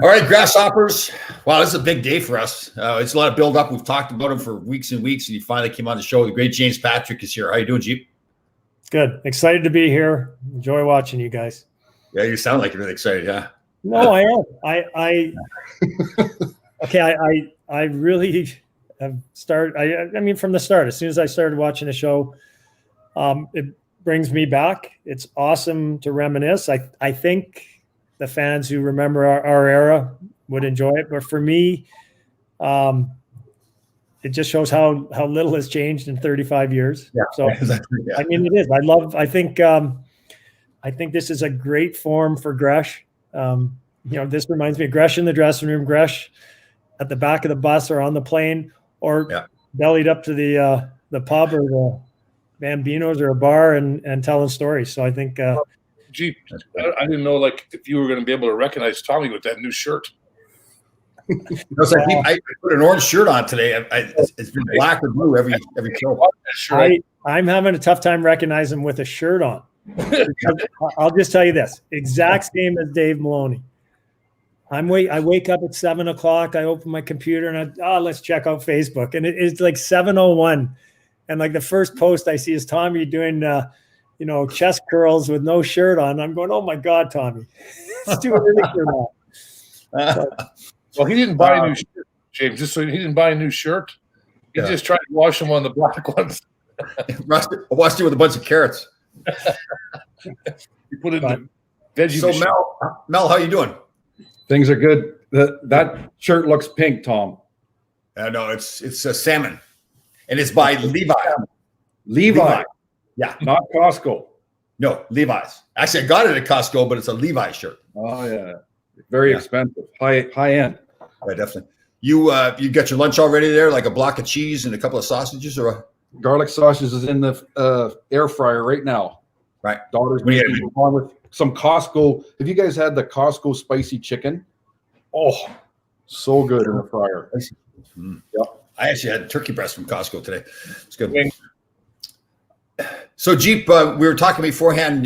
All right, Grasshoppers. Wow, this is a big day for us. It's a lot of build up. We've talked about him for weeks and weeks, and he finally came on the show. The great James Patrick is here. How you doing, Jeep? Good. Excited to be here. Enjoy watching you guys. Yeah, you sound like you're really excited. Yeah. No, I am. I really have started. I mean, from the start, as soon as I started watching the show, it brings me back. It's awesome to reminisce. I think the fans who remember our era would enjoy it. But for me, it just shows how little has changed in 35 years. Yeah, so, exactly, yeah. I mean, it is. I think this is a great form for Gresh. This reminds me of Gresh in the dressing room, Gresh at the back of the bus or on the plane, or bellied up to the pub or the Bambinos or a bar and telling stories. So I think Gee, I didn't know if you were going to be able to recognize Tommy with that new shirt. I put an orange shirt on today. It's been black or blue every show. I'm having a tough time recognizing him with a shirt on. I'll just tell you this: exact same as Dave Maloney. I wake up at 7 o'clock. I open my computer and let's check out Facebook, and it's like 7:01, and the first post I see is Tommy doing chest curls with no shirt on. I'm going, oh my God, Tommy, it's too early for that. Well, he didn't buy a new shirt, James. Just so he didn't buy a new shirt. He just tried to wash them on the black ones. I washed it with a bunch of carrots. You put it in the veggie. So Mel, how you doing? Things are good. That shirt looks pink, Tom. No, it's a salmon, and it's by Levi. Levi. Yeah, not Costco. No, Levi's. Actually, I got it at Costco, but it's a Levi shirt. Oh yeah, very expensive, high end. Yeah, definitely. You got your lunch already there, like a block of cheese and a couple of sausages, or garlic sausage is in the air fryer right now. Right, daughter's making along with some Costco. Have you guys had the Costco spicy chicken? Oh, so good in the fryer. Yeah, I actually had turkey breast from Costco today. It's good. So Jeep, we were talking beforehand.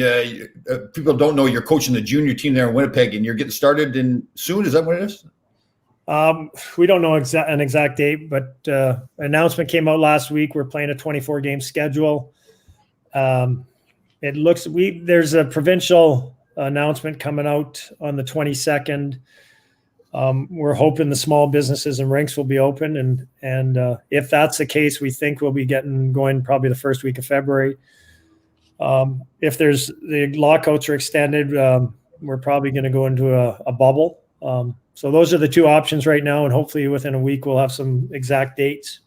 People don't know you're coaching the junior team there in Winnipeg, and you're getting started soon. Is that what it is? We don't know an exact date, but announcement came out last week. We're playing a 24-game schedule. It looks there's a provincial announcement coming out on the 22nd. We're hoping the small businesses and rinks will be open, and if that's the case, we think we'll be getting going probably the first week of February. If the lockouts are extended, we're probably going to go into a bubble. So those are the two options right now, and hopefully within a week we'll have some exact dates.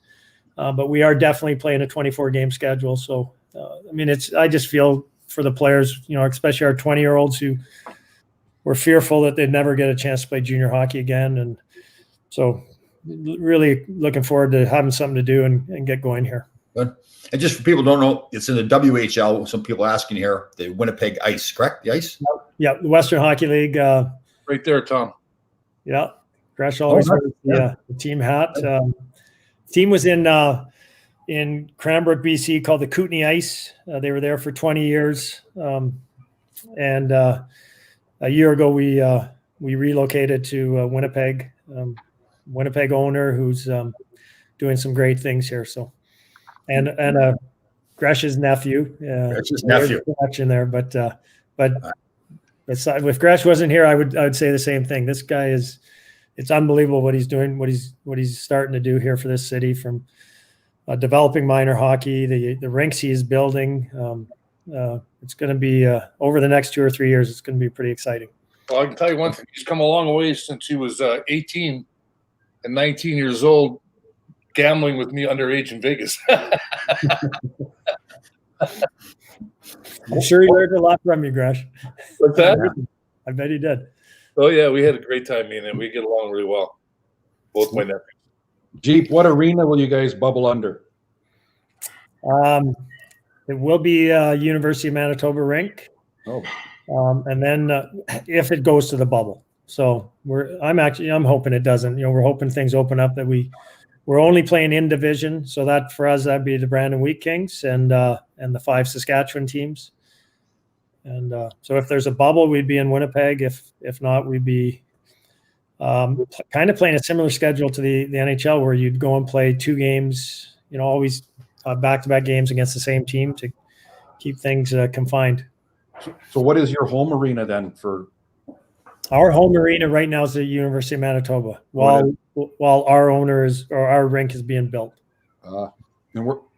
But we are definitely playing a 24-game schedule. So I just feel for the players, especially our 20-year-olds who were fearful that they'd never get a chance to play junior hockey again. And so really looking forward to having something to do and get going here. Good. And just for people who don't know, it's in the WHL. Some people asking here, the Winnipeg Ice, correct? The Ice? Yeah, the Western Hockey League. Right there, Tom. Yeah. Gresh always wears the team hat. Team was in Cranbrook, BC, called the Kootenay Ice. They were there for 20 years. And a year ago, we relocated to Winnipeg. Winnipeg owner who's doing some great things here. So, and Gresh's nephew. Gresh's nephew. Connection there, but if Gresh wasn't here, I would say the same thing. This guy it's unbelievable what he's doing, what he's starting to do here for this city, from developing minor hockey, the rinks he is building. It's going to be over the next 2 or 3 years. It's going to be pretty exciting. Well, I can tell you one thing. He's come a long way since he was 18 and 19 years old, gambling with me underage in Vegas. I'm sure he learned a lot from you, Gresh. What's that? I bet he did. Oh, yeah. We had a great time, me and him. We get along really well. Both my nephews. Jeep, what arena will you guys bubble under? It will be University of Manitoba rink. Oh. And then if it goes to the bubble. So I'm hoping it doesn't. We're hoping things open up, that we're only playing in division. So that for us, that'd be the Brandon Wheat Kings and the 5 Saskatchewan teams. And so if there's a bubble, we'd be in Winnipeg. If not, we'd be kind of playing a similar schedule to the NHL, where you'd go and play 2 games, always back-to-back games against the same team to keep things confined. So what is your home arena then for? Our home arena right now is the University of Manitoba, while our our rink is being built. And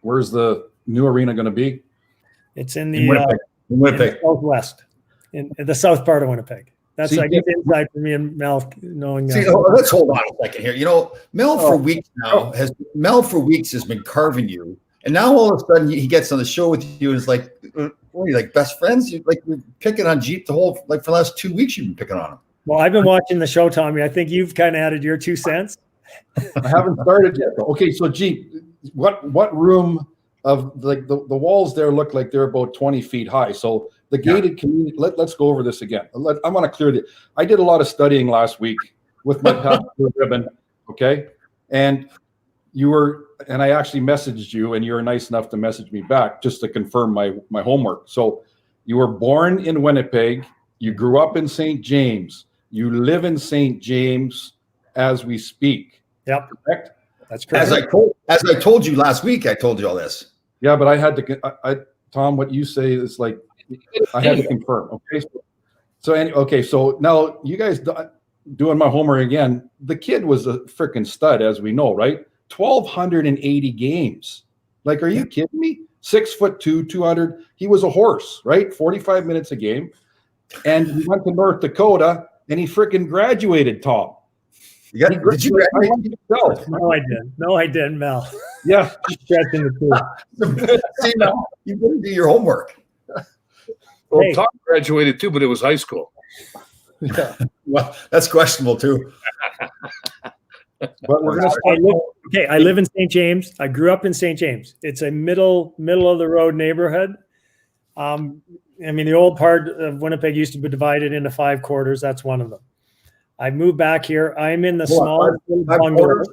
where's the new arena going to be? It's in the Winnipeg. southwest, in the south part of Winnipeg. That's See, I guess inside for me and Mel knowing. See, let's hold on a second here. Mel for weeks has been carving you, and now all of a sudden he gets on the show with you and is like, what are you, like best friends? You're picking on Jeep for the last 2 weeks. You've been picking on him. Well, I've been watching the show, Tommy. I think you've kind of added your 2 cents. I haven't started yet. Okay, so Jeep, what room of the walls there look like they're about 20 feet high. So the gated community, let's go over this again. I want to clear this. I did a lot of studying last week with my passport ribbon, okay? And I actually messaged you, and you were nice enough to message me back just to confirm my homework. So you were born in Winnipeg, you grew up in St. James, you live in St. James as we speak. Yep. Correct? That's correct. As I told you last week, I told you all this. Yeah, but I had to, Tom, what you say is like, I had to confirm. Okay. So now you guys doing my homework again. The kid was a freaking stud, as we know, right? 1,280 games. Like, are you kidding me? 6'2", 200. He was a horse, right? 45 minutes a game. And he went to North Dakota and he freaking graduated, Tom. Did you graduate? No, I didn't, Mel. Yeah. Stretching the truth. See, now you didn't do your homework. Well, Hey. Tom graduated too, but it was high school. Yeah. Well, that's questionable too. But we're gonna I live in St. James. I grew up in St. James. It's a middle of the road neighborhood. The old part of Winnipeg used to be divided into 5 quarters. That's one of them. I moved back here. I'm in the small little Five bungalow. quarters?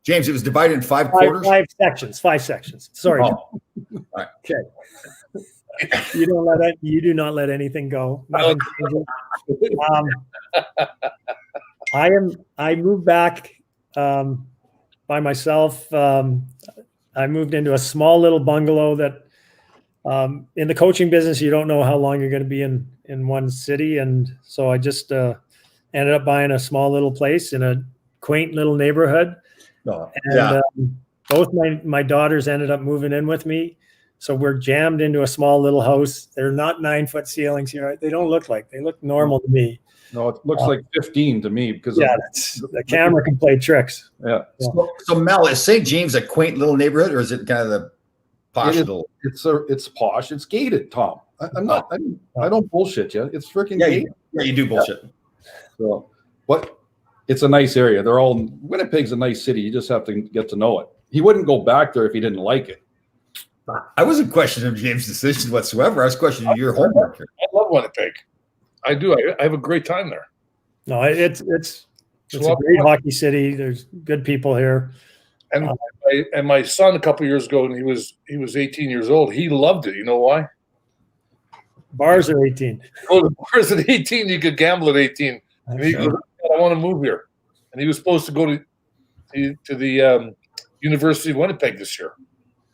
James, it was divided in 5 quarters. 5 sections. 5 sections. Sorry. Oh. Right. Okay. You do not let anything go. Nothing changes. I moved back by myself. I moved into a small little bungalow that in the coaching business, you don't know how long you're going to be in one city. And so I just ended up buying a small little place in a quaint little neighborhood. No. And both my daughters ended up moving in with me. So we're jammed into a small little house. They're not 9-foot ceilings here. They don't look like, they look normal to me. No, it looks like 15 to me because the camera can play tricks. Yeah. So Mel, is St. James a quaint little neighborhood, or is it kind of the posh little? It's posh. It's gated, Tom. I don't bullshit you. It's freaking gated. Yeah, you do bullshit. So, it's a nice area. Winnipeg's a nice city. You just have to get to know it. He wouldn't go back there if he didn't like it. I wasn't questioning James' decision whatsoever. I was questioning your homework here. I love Winnipeg. I do. I have a great time there. No, it's a great hockey city. There's good people here. And my son a couple of years ago, and he was 18 years old. He loved it. You know why? Bars are 18. Oh, the bars at 18, you could gamble at 18. And he goes, I want to move here. And he was supposed to go to the University of Winnipeg this year,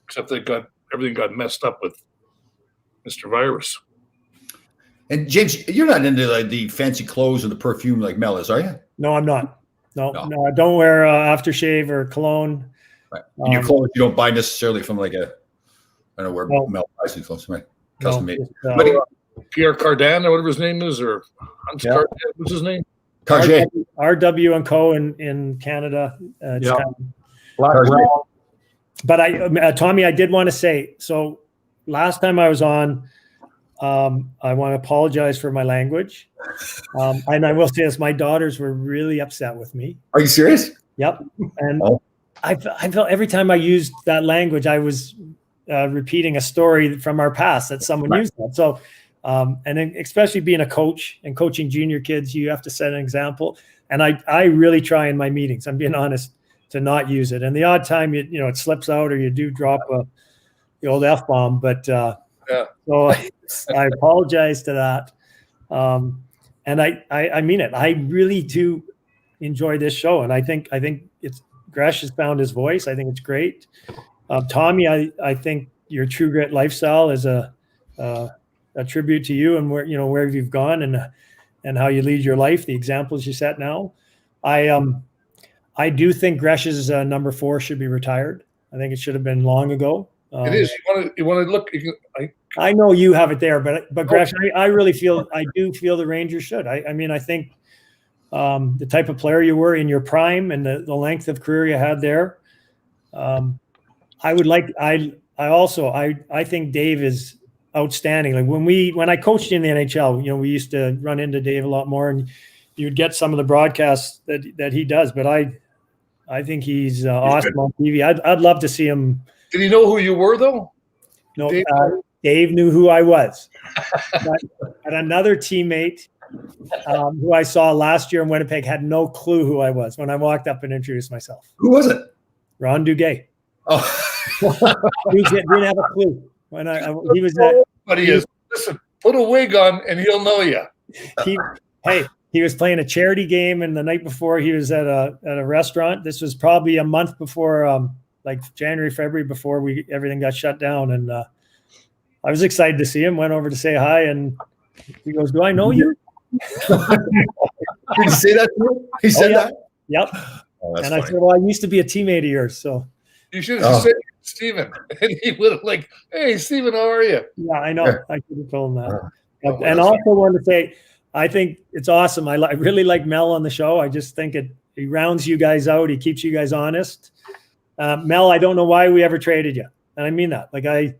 except everything got messed up with Mr. Virus. And James, you're not into the fancy clothes or the perfume like Mel is, are you? No, I'm not. No, I don't wear aftershave or cologne. Right. And your clothes you don't buy necessarily from I don't know where Mel buys his clothes, right? Custom made. Pierre Cardin or whatever his name is, or Hans Cardin, what's his name? Cartier. RW and Co. in Canada. Black Brown. But Tommy, I did want to say, so last time I was on, I want to apologize for my language. And I will say this, my daughters were really upset with me. Are you serious? Yep. And I felt every time I used that language, I was repeating a story from our past that someone used that. So, and then especially being a coach and coaching junior kids, you have to set an example. And I really try in my meetings, I'm being honest, to not use it. And the odd time, it slips out or you do drop the old F-bomb, but so I apologize to that. And I mean it. I really do, enjoy this show. And I think it's Gresh has found his voice. I think it's great. Tommy, I think your True Grit lifestyle is a tribute to you and where you've gone and how you lead your life, the examples you set now. I do think Gresh's number 4 should be retired. I think it should have been long ago. It is. You want to look. I know you have it there, but Gresh, I really feel the Rangers should. I mean, I think the type of player you were in your prime and the length of career you had there. I think Dave is outstanding. Like when I coached in the NHL, we used to run into Dave a lot more, and you would get some of the broadcasts that he does. But I think he's awesome on TV. I'd love to see him. Did he know who you were though? No, Dave knew who I was. But another teammate who I saw last year in Winnipeg had no clue who I was when I walked up and introduced myself. Who was it? Ron Duguay. Oh, He didn't have a clue when he was at. But he is. Listen, put a wig on and he'll know you. He was playing a charity game, and the night before he was at a restaurant. This was probably a month before, like January, February, before everything got shut down. And I was excited to see him. Went over to say hi, and he goes, "Do I know you?" did you say that to me? He said that? Yep. Oh, and funny. I said, "Well, I used to be a teammate of yours, so." You should have said Stephen, and he would have like, "Hey, Stephen, how are you?" Yeah, I know. Yeah. I could have told him that. Oh, And also wanted to say, I think it's awesome. I really like Mel on the show. I just think he rounds you guys out. He keeps you guys honest. Mel, I don't know why we ever traded you. And I mean that. Like I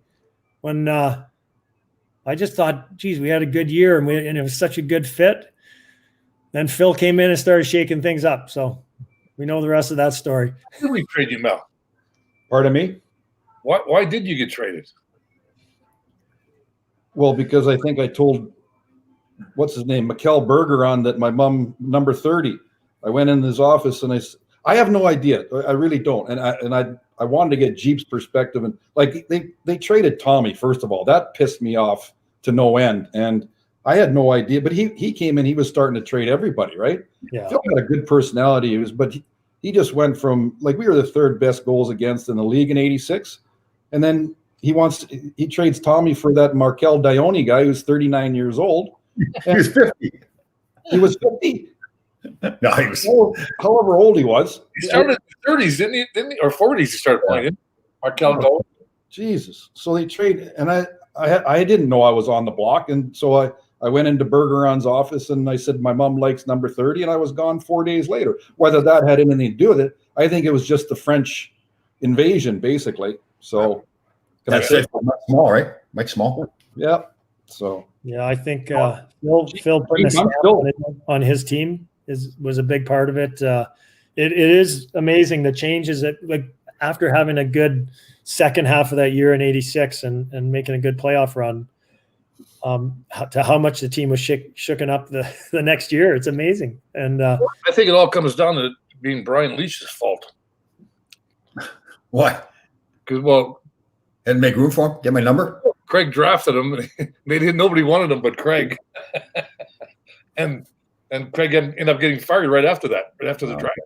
just thought, geez, we had a good year and it was such a good fit. Then Phil came in and started shaking things up. So we know the rest of that story. Why did we trade you, Mel? Pardon me? Why did you get traded? Well, because I think I told, what's his name, Mikkel Bergeron, that my mom, number 30. I went in his office and I have no idea. I really don't. And I wanted to get Jeep's perspective. And like they traded Tommy, first of all. That pissed me off to no end. And I had no idea. But he came in, he was starting to trade everybody, right? Yeah. Phil had a good personality. But he just went from, like, we were the 3rd best goals against in the league in '86. And then he trades Tommy for that Markel Dione guy who's 39 years old. He was 50. He was 50. No, he was. However old he was. He started in the 30s, didn't he? Or 40s he started playing. Markel Dione. Jesus. So they trade, and I didn't know I was on the block, and so I went into Bergeron's office and I said my mom likes number 30, and I was gone 4 days later. Whether that had anything to do with it, I think it was just the French invasion, basically. So Can I say Mike Small, right? Mike Small. yeah. So Yeah, I think Phil putting a stamp on his team was a big part of it. It is amazing the changes that, like, after having a good second half of that year in '86 and making a good playoff run, to how much the team was shooken up the next year. It's amazing. And I think it all comes down to being Brian Leach's fault. What? Because And make room for him? Get my number? Craig drafted him. Nobody wanted him but Craig. and Craig ended up getting fired right after that, right after the draft.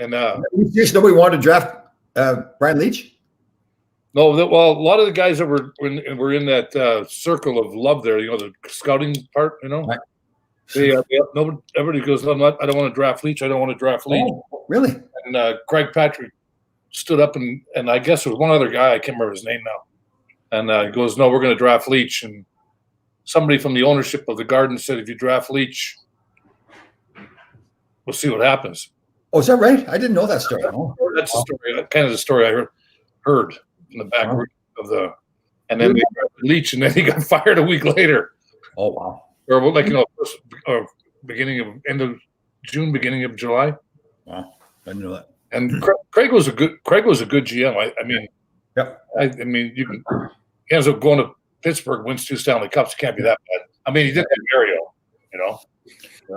And Just nobody wanted to draft Brian Leach? no, a lot of the guys that were in that circle of love there, the scouting part, Right. everybody goes, I don't want to draft Leach. I don't want to draft Leach. Oh, really? And Craig Patrick stood up and I guess there was one other guy, I can't remember his name now. And he goes, no, we're going to draft Leach. And somebody from the ownership of the Garden said, if you draft Leach, we'll see what happens. Oh, is that right? I didn't know that story. Oh. That's the story, kind of the story I heard in the back of the. And then they drafted Leach, and then he got fired a week later. Oh, wow. Or end of June, beginning of July. Wow. I didn't know that. And Craig was a good GM. I mean, Yep. I mean, he ends up going to Pittsburgh, wins 2 Stanley Cups. It can't be that bad. I mean, he did have Mario,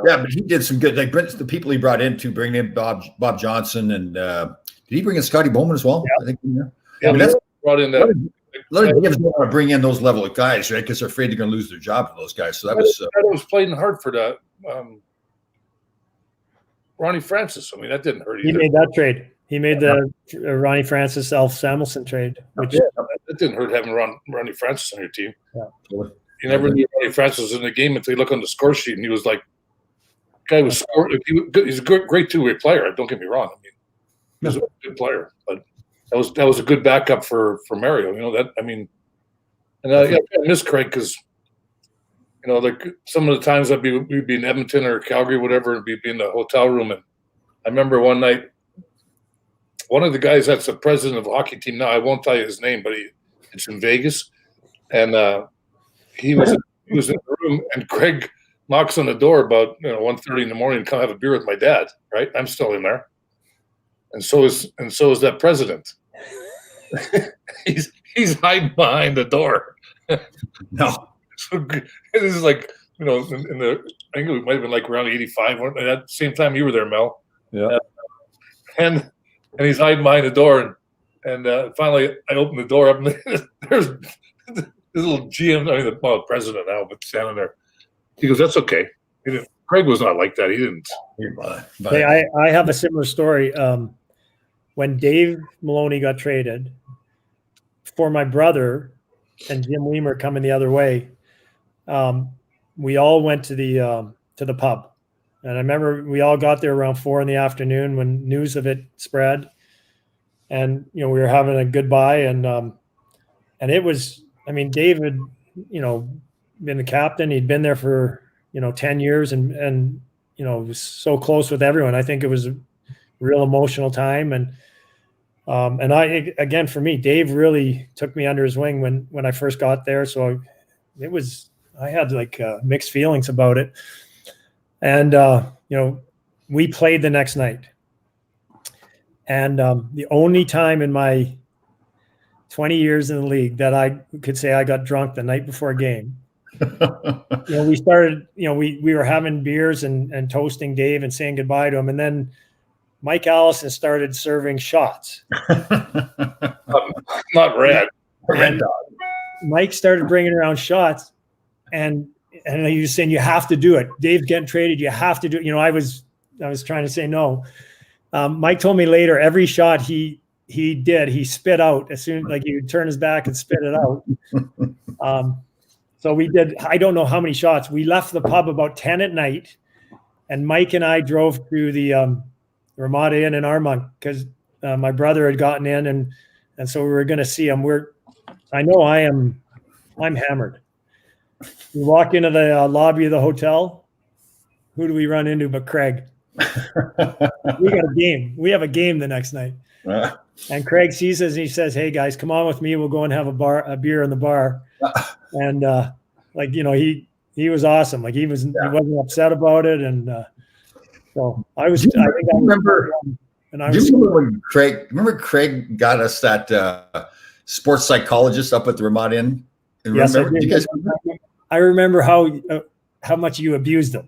Yeah, but he did some good. Like the people he brought in to bring in Bob Johnson, and did he bring in Scotty Bowman as well? Yeah. I think. Yeah, I mean, that's brought in a that. lot of teams don't want to bring in those level of guys, right? Because they're afraid they're going to lose their job to those guys. So that was was played in Hartford. Ronnie Francis. I mean, that didn't hurt He either. made that trade. He made the Ronnie Francis, Alf Samuelson trade, which That didn't hurt having Ronnie Francis on your team. Yeah. You never knew Ronnie Francis was in the game until you look on the score sheet, and he was like, guy was scoring. He's a great two-way player. Don't get me wrong. I mean, he was a good player, but that was a good backup for Mario. You know that. I mean, and I miss Craig because like some of the times we'd be in Edmonton or Calgary, whatever, and we'd be in the hotel room. And I remember one night, one of the guys that's the president of the hockey team now, I won't tell you his name, but it's in Vegas, and he was in the room, and Craig knocks on the door about 1:30 in the morning. Come have a beer with my dad. Right, I'm still in there, and so is that president. he's hiding behind the door. No. So this is like in the I think it might have been like around 85 at the same time you were there, Mel. Yeah. And he's hiding behind the door, and finally I open the door up, and there's this little GM, the president now, but standing there. He goes, "That's okay." Craig was not like that. He didn't. Hey, I have a similar story. When Dave Maloney got traded, for my brother and Jim Weimer coming the other way, we all went to the pub. And I remember we all got there around 4 p.m. when news of it spread. And, we were having a goodbye, and it was, David, been the captain. He'd been there for, 10 years and was so close with everyone. I think it was a real emotional time. And I, again, for me, Dave really took me under his wing when I first got there. So I had like mixed feelings about it. And, we played the next night. And the only time in my 20 years in the league that I could say I got drunk the night before a game, we started, we were having beers and toasting Dave and saying goodbye to him. And then Mike Allison started serving shots. Not red. And Mike started bringing around shots, and he was saying, "You have to do it. Dave's getting traded. You have to do it." I was trying to say no. Mike told me later, every shot he spit out as soon, like he would turn his back and spit it out. So we did, I don't know how many shots. We left the pub about 10 at night, and Mike and I drove to the Ramada Inn in Armonk because my brother had gotten in, and so we were going to see him. I'm hammered. We walk into the lobby of the hotel. Who do we run into but Craig? We got a game. We have a game the next night. And Craig sees us and he says, "Hey guys, come on with me. We'll go and have a beer in the bar." And he was awesome. Like he wasn't upset about it. And so I was. Remember when Craig got us that sports psychologist up at the Ramada Inn? Yes, I did. I remember how much you abused him.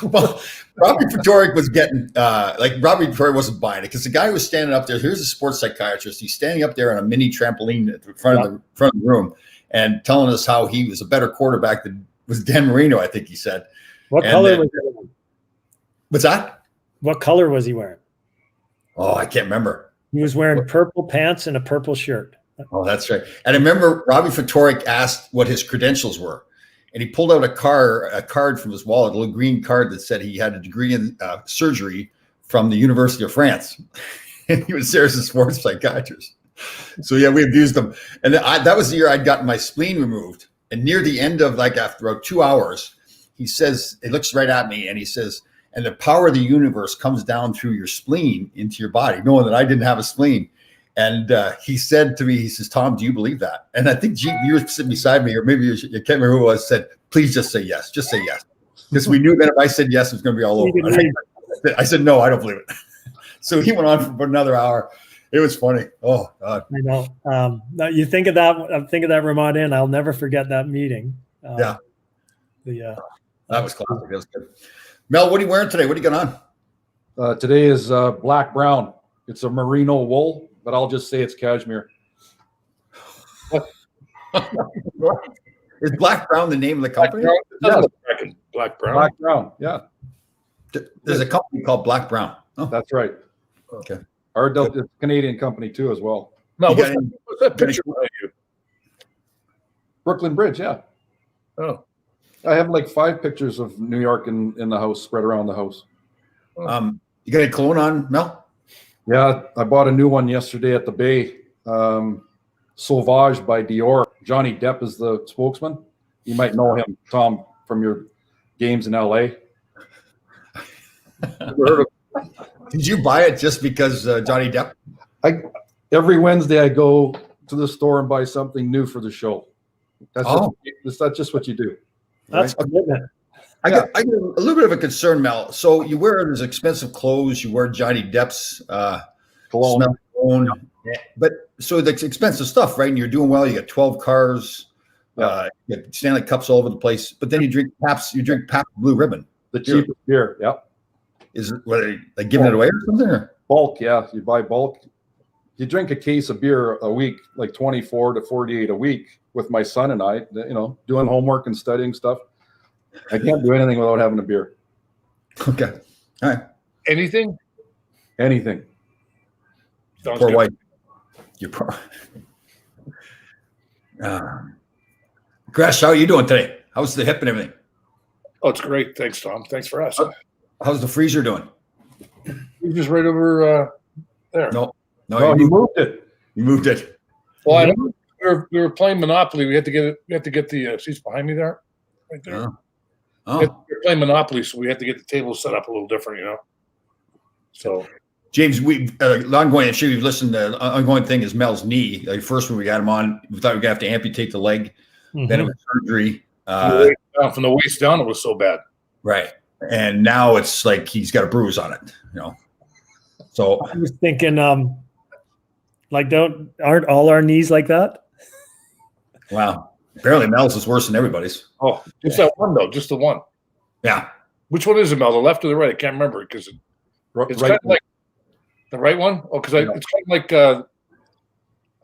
Well, Robbie Fedoruk was getting Robbie Fedoruk wasn't buying it because the guy was standing up there. Here's a sports psychiatrist. He's standing up there on a mini trampoline at the front of the room and telling us how he was a better quarterback than was Dan Marino. I think he said. What color was he wearing? What's that? What color was he wearing? Oh, I can't remember. He was wearing purple pants and a purple shirt. Oh, that's right. And I remember Robbie Fedoruk asked what his credentials were. And he pulled out a card from his wallet, a little green card that said he had a degree in surgery from the University of France. And he was there as a sports psychiatrist. So, yeah, we abused him. And that was the year I'd gotten my spleen removed. And near the end of, after about 2 hours, he says, he looks right at me and he says, "And the power of the universe comes down through your spleen into your body," knowing that I didn't have a spleen. And he said to me, he says, "Tom, do you believe that?" And I think you were sitting beside me, or maybe you can't remember who it was, said, "Please just say yes. Just say yes." Because we knew that if I said yes, it was going to be all over. I said, "No, I don't believe it." So he went on for about another hour. It was funny. Oh, God. I know. You think of that. I'm thinking of that Ramada Inn. I'll never forget that meeting. That was classic. That was good. Mel, what are you wearing today? What do you got on? Today is black brown. It's a merino wool. But I'll just say it's cashmere. Is Black Brown the name of the company? Black Brown. Black Brown, yeah. There's a company called Black Brown. Oh, That's right. okay. It's a Canadian company too, as well. No, You what's got that, any- what's that picture behind you? Brooklyn Bridge, yeah. Oh, I have like 5 pictures of New York in the house, spread around the house. You got any cologne on, Mel? Yeah, I bought a new one yesterday at the Bay. Sauvage by Dior. Johnny Depp is the spokesman. You might know him, Tom, from your games in LA. never heard of Did you buy it just because Johnny Depp? Every Wednesday I go to the store and buy something new for the show. That's just what you do. That's commitment. I got a little bit of a concern, Mel. So you wear those expensive clothes. You wear Johnny Depp's Cologne. smell cologne. Yeah. But so that's expensive stuff, right? And you're doing well. You got 12 cars. You got Stanley Cups all over the place. But then you drink Pabst. You drink Pabst Blue Ribbon. The cheapest beer. Yep. Is it whether like giving it away or something? Or? Bulk. Yeah. You buy bulk. You drink a case of beer a week, like 24 to 48 a week with my son and I, doing homework and studying stuff. I can't do anything without having a beer. Okay. All right. anything. Anything. Sounds Poor good. wife. You're poor. Gresh, how are you doing today? How's the hip and everything? Oh, it's great. Thanks, Tom. Thanks for asking. How's the freezer doing? You're just right over there. No, No, he moved it. you moved it. Well, I know we were playing Monopoly. We had to get it. We had to get the seats behind me there, right there. Oh. We were playing Monopoly, so we had to get the table set up a little different, So James, we ongoing. I'm sure you've listened. The ongoing thing is Mel's knee. Like first when we got him on, we thought we were gonna have to amputate the leg. Then it was surgery. from the waist down, it was so bad. Right, and now it's like he's got a bruise on it. So I was thinking, aren't all our knees like that? wow. Apparently Mel's is worse than everybody's. Oh, just that one though, just the one. Yeah. Which one is it, Mel? The left or the right? I can't remember because it's Right. kind of like the right one. Oh, because it's kind of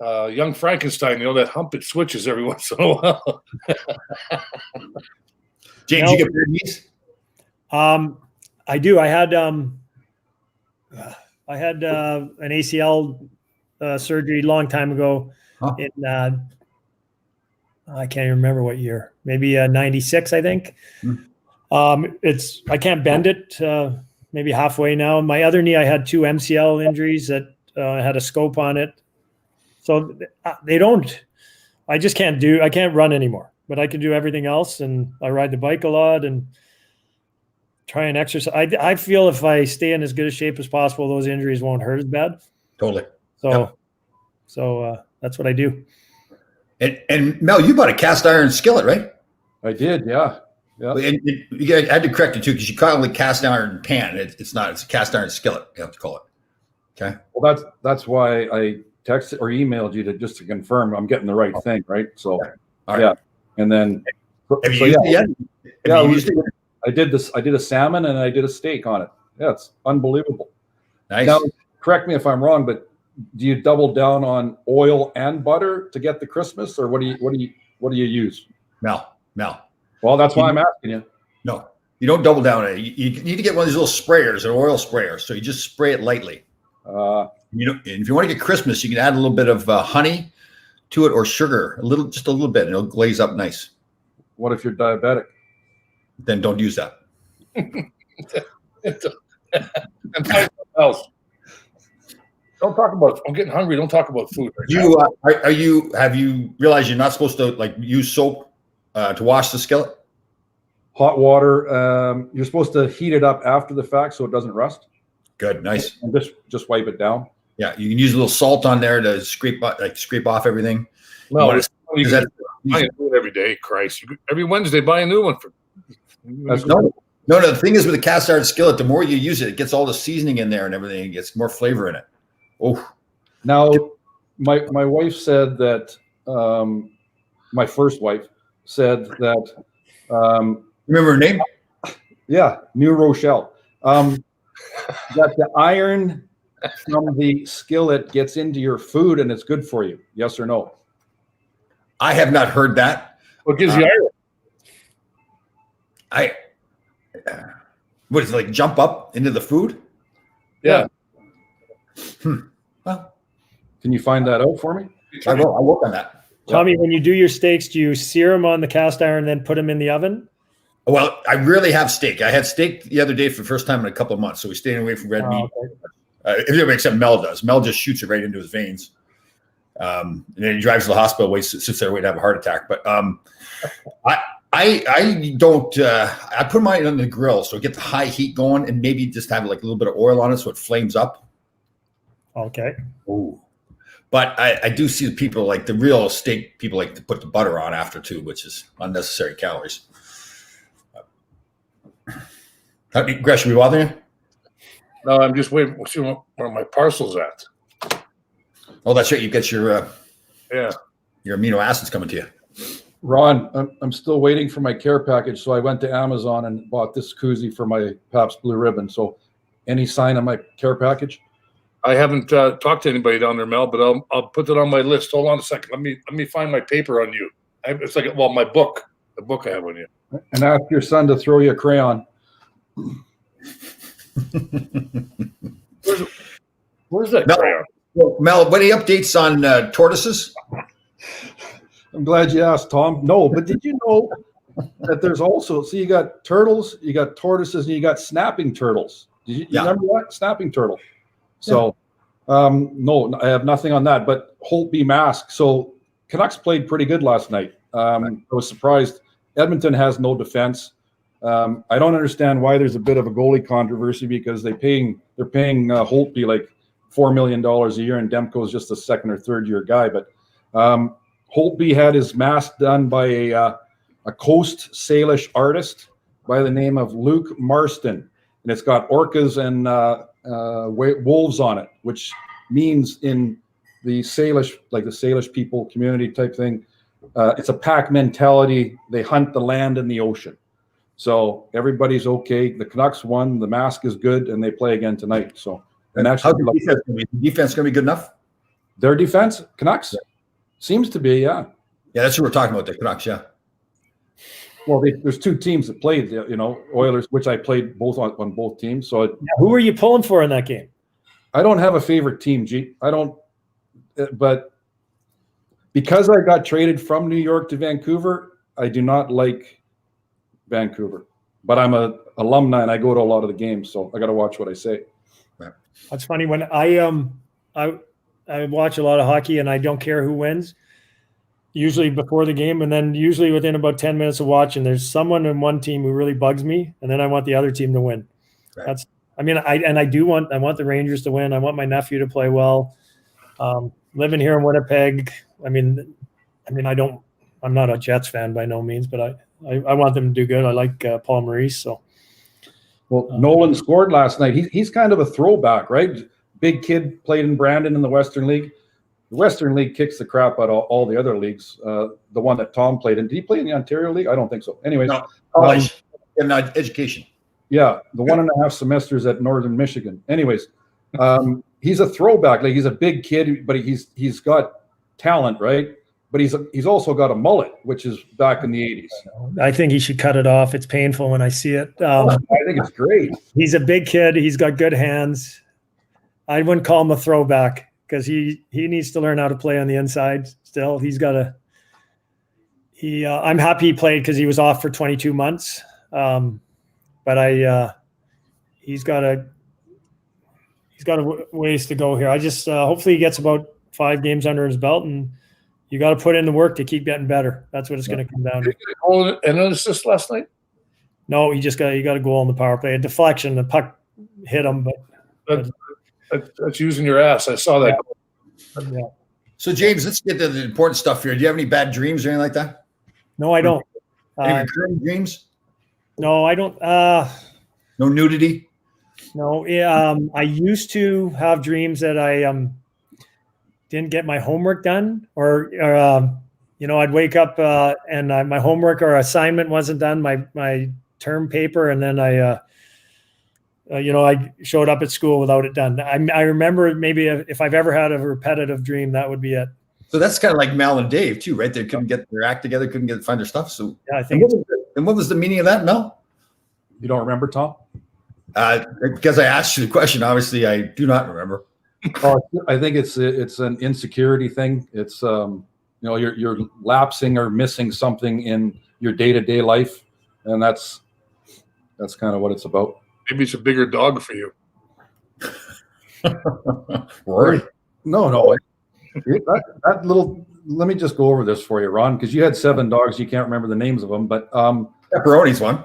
like Young Frankenstein. That hump it switches every once in a while. James, you get bad knees? I do. I had an ACL surgery a long time ago. Huh. In I can't even remember what year. Maybe 96, I think. I can't bend it. Maybe halfway now. My other knee, I had 2 MCL injuries that had a scope on it. So I just I can't run anymore, but I can do everything else. And I ride the bike a lot and try and exercise. I feel if I stay in as good a shape as possible, those injuries won't hurt as bad. Totally. So that's what I do. And Mel, you bought a cast iron skillet, right? I did, yeah. And I had to correct it too because you call it cast iron pan. It's not. It's a cast iron skillet. You have to call it. Okay. Well, that's why I texted or emailed you to confirm I'm getting the right thing, right? So, All right. yeah. And then, Have you used it yet? Yeah, Have you used it? I did this. I did a salmon and I did a steak on it. Yeah, it's unbelievable. Nice. Now, correct me if I'm wrong, but do you double down on oil and butter to get the Christmas, or what do you use? Mel. Well, that's why I'm asking you. No, you don't double down on it. You need to get one of these little sprayers, an oil sprayer. So you just spray it lightly. And if you want to get Christmas, you can add a little bit of honey to it or sugar, just a little bit, and it'll glaze up nice. What if you're diabetic? Then don't use that. And find something else. Don't talk about. I'm getting hungry. Don't talk about food. Right Have you realized you're not supposed to use soap to wash the skillet? Hot water. You're supposed to heat it up after the fact so it doesn't rust. Good, nice. And just wipe it down. Yeah, you can use a little salt on there to scrape off everything. No, You you wanna- buy a new one every day. Christ, every Wednesday buy a new one for. No. The thing is with the cast iron skillet, the more you use it, it gets all the seasoning in there and everything. It gets more flavor in it. Oh, Now, my wife said that. My first wife said that. remember her name? Yeah, New Rochelle. That the iron from the skillet gets into your food and it's good for you. Yes or no? I have not heard that. What gives you iron? What is it, like jump up into the food? Yeah. Well, Can you find that out for me? I will. I'll work on that. Tommy, when you do your steaks, do you sear them on the cast iron and then put them in the oven? Well, I really have steak. I had steak the other day for the first time in a couple of months. So we stayed away from red meat. Okay. Except Mel does. Mel just shoots it right into his veins. And then he drives to the hospital, sits there, waiting to have a heart attack. But I don't. I put mine on the grill, so get the high heat going, and maybe just have like a little bit of oil on it, so it flames up. Okay. Ooh. But I do see the people like the real steak people like to put the butter on after too, which is unnecessary calories. Gresh, we bothering you? No, I'm just waiting to see where my parcel's at. Oh, that's right. You get your Yeah. your amino acids coming to you. Ron, I'm still waiting for my care package, so I went to Amazon and bought this koozie for my Pabst Blue Ribbon. So, any sign on my care package? I haven't talked to anybody down there, Mel, but I'll put it on my list. Hold on a second. Let me find my paper on you. It's like my book, the book I have on you. And ask your son to throw you a crayon. Where's that No. crayon? Well, Mel, any updates on tortoises? I'm glad you asked, Tom. No, but did you know that there's also, so you got turtles, you got tortoises, and you got snapping turtles. Did you Yeah. remember that? Snapping turtle. So, no, I have nothing on that, but Holtby Mask. So Canucks played pretty good last night. I was surprised. Edmonton has no defense. I don't understand why there's a bit of a goalie controversy because they're paying Holtby like $4 million a year, and Demko is just a second or third year guy. But Holtby had his mask done by a Coast Salish artist by the name of Luke Marston, and it's got orcas and wolves on it, which means in the Salish, like the Salish people community type thing, it's a pack mentality. They hunt the land and the ocean. So everybody's okay. The Canucks won. The mask is good, and they play again tonight. So, and How's actually, the defense going to be? Defense going to be good enough? their defense, Canucks, seems to be, yeah. Yeah, that's what we're talking about. The Canucks, yeah. Well, there's two teams that played, Oilers, which I played both on both teams. So Who were you pulling for in that game? I don't have a favorite team, G. I don't, but because I got traded from New York to Vancouver, I do not like Vancouver. But I'm a alumni and I go to a lot of the games, so I got to watch what I say. That's funny. When I watch a lot of hockey and I don't care who wins, usually before the game, and then usually within about 10 minutes of watching, there's someone in one team who really bugs me, and then I want the other team to win. Right. I want the Rangers to win. I want my nephew to play well. Living here in Winnipeg, I'm not a Jets fan by no means, but I want them to do good. I like Paul Maurice. So, Well, Nolan scored last night. He's kind of a throwback, right? Big kid, played in Brandon in the Western League. The Western League kicks the crap out of all the other leagues. The one that Tom played in. Did he play in the Ontario League? I don't think so. Anyways, No, college and education. yeah, the 1.5 semesters at Northern Michigan. Anyways, he's a throwback. Like, he's a big kid, but he's got talent, right? But he's also got a mullet, which is back in the 80s. I think he should cut it off. It's painful when I see it. I think it's great. He's a big kid. He's got good hands. I wouldn't call him a throwback because he needs to learn how to play on the inside still. I'm happy he played because he was off for 22 months. But he's got a ways to go here. I just hopefully he gets about 5 games under his belt, and you got to put in the work to keep getting better. That's what it's going to come down to. Did you get a goal and an assist last night? No, he got a goal on the power play. A deflection, the puck hit him, but That's using your ass. I saw that. yeah. So, James, let's get to the important stuff here. Do you have any bad dreams or anything like that? No, I don't. Any recurring dreams? No, I don't. No nudity? No. I used to have dreams that I didn't get my homework done, or I'd wake up and my homework or assignment wasn't done, my term paper, and then I showed up at school without it done. I remember maybe if I've ever had a repetitive dream, that would be it. So that's kind of like Mel and Dave too, right? They couldn't get their act together, couldn't find their stuff. So Yeah, I think. and what was the meaning of that, Mel? You don't remember, Tom? Because I asked you the question, obviously I do not remember. I think it's an insecurity thing. It's you're lapsing or missing something in your day-to-day life, and that's kind of what it's about. Maybe it's a bigger dog for you. Rory. No. That little. Let me just go over this for you, Ron, because you had 7 dogs. You can't remember the names of them, but Pepperoni's one.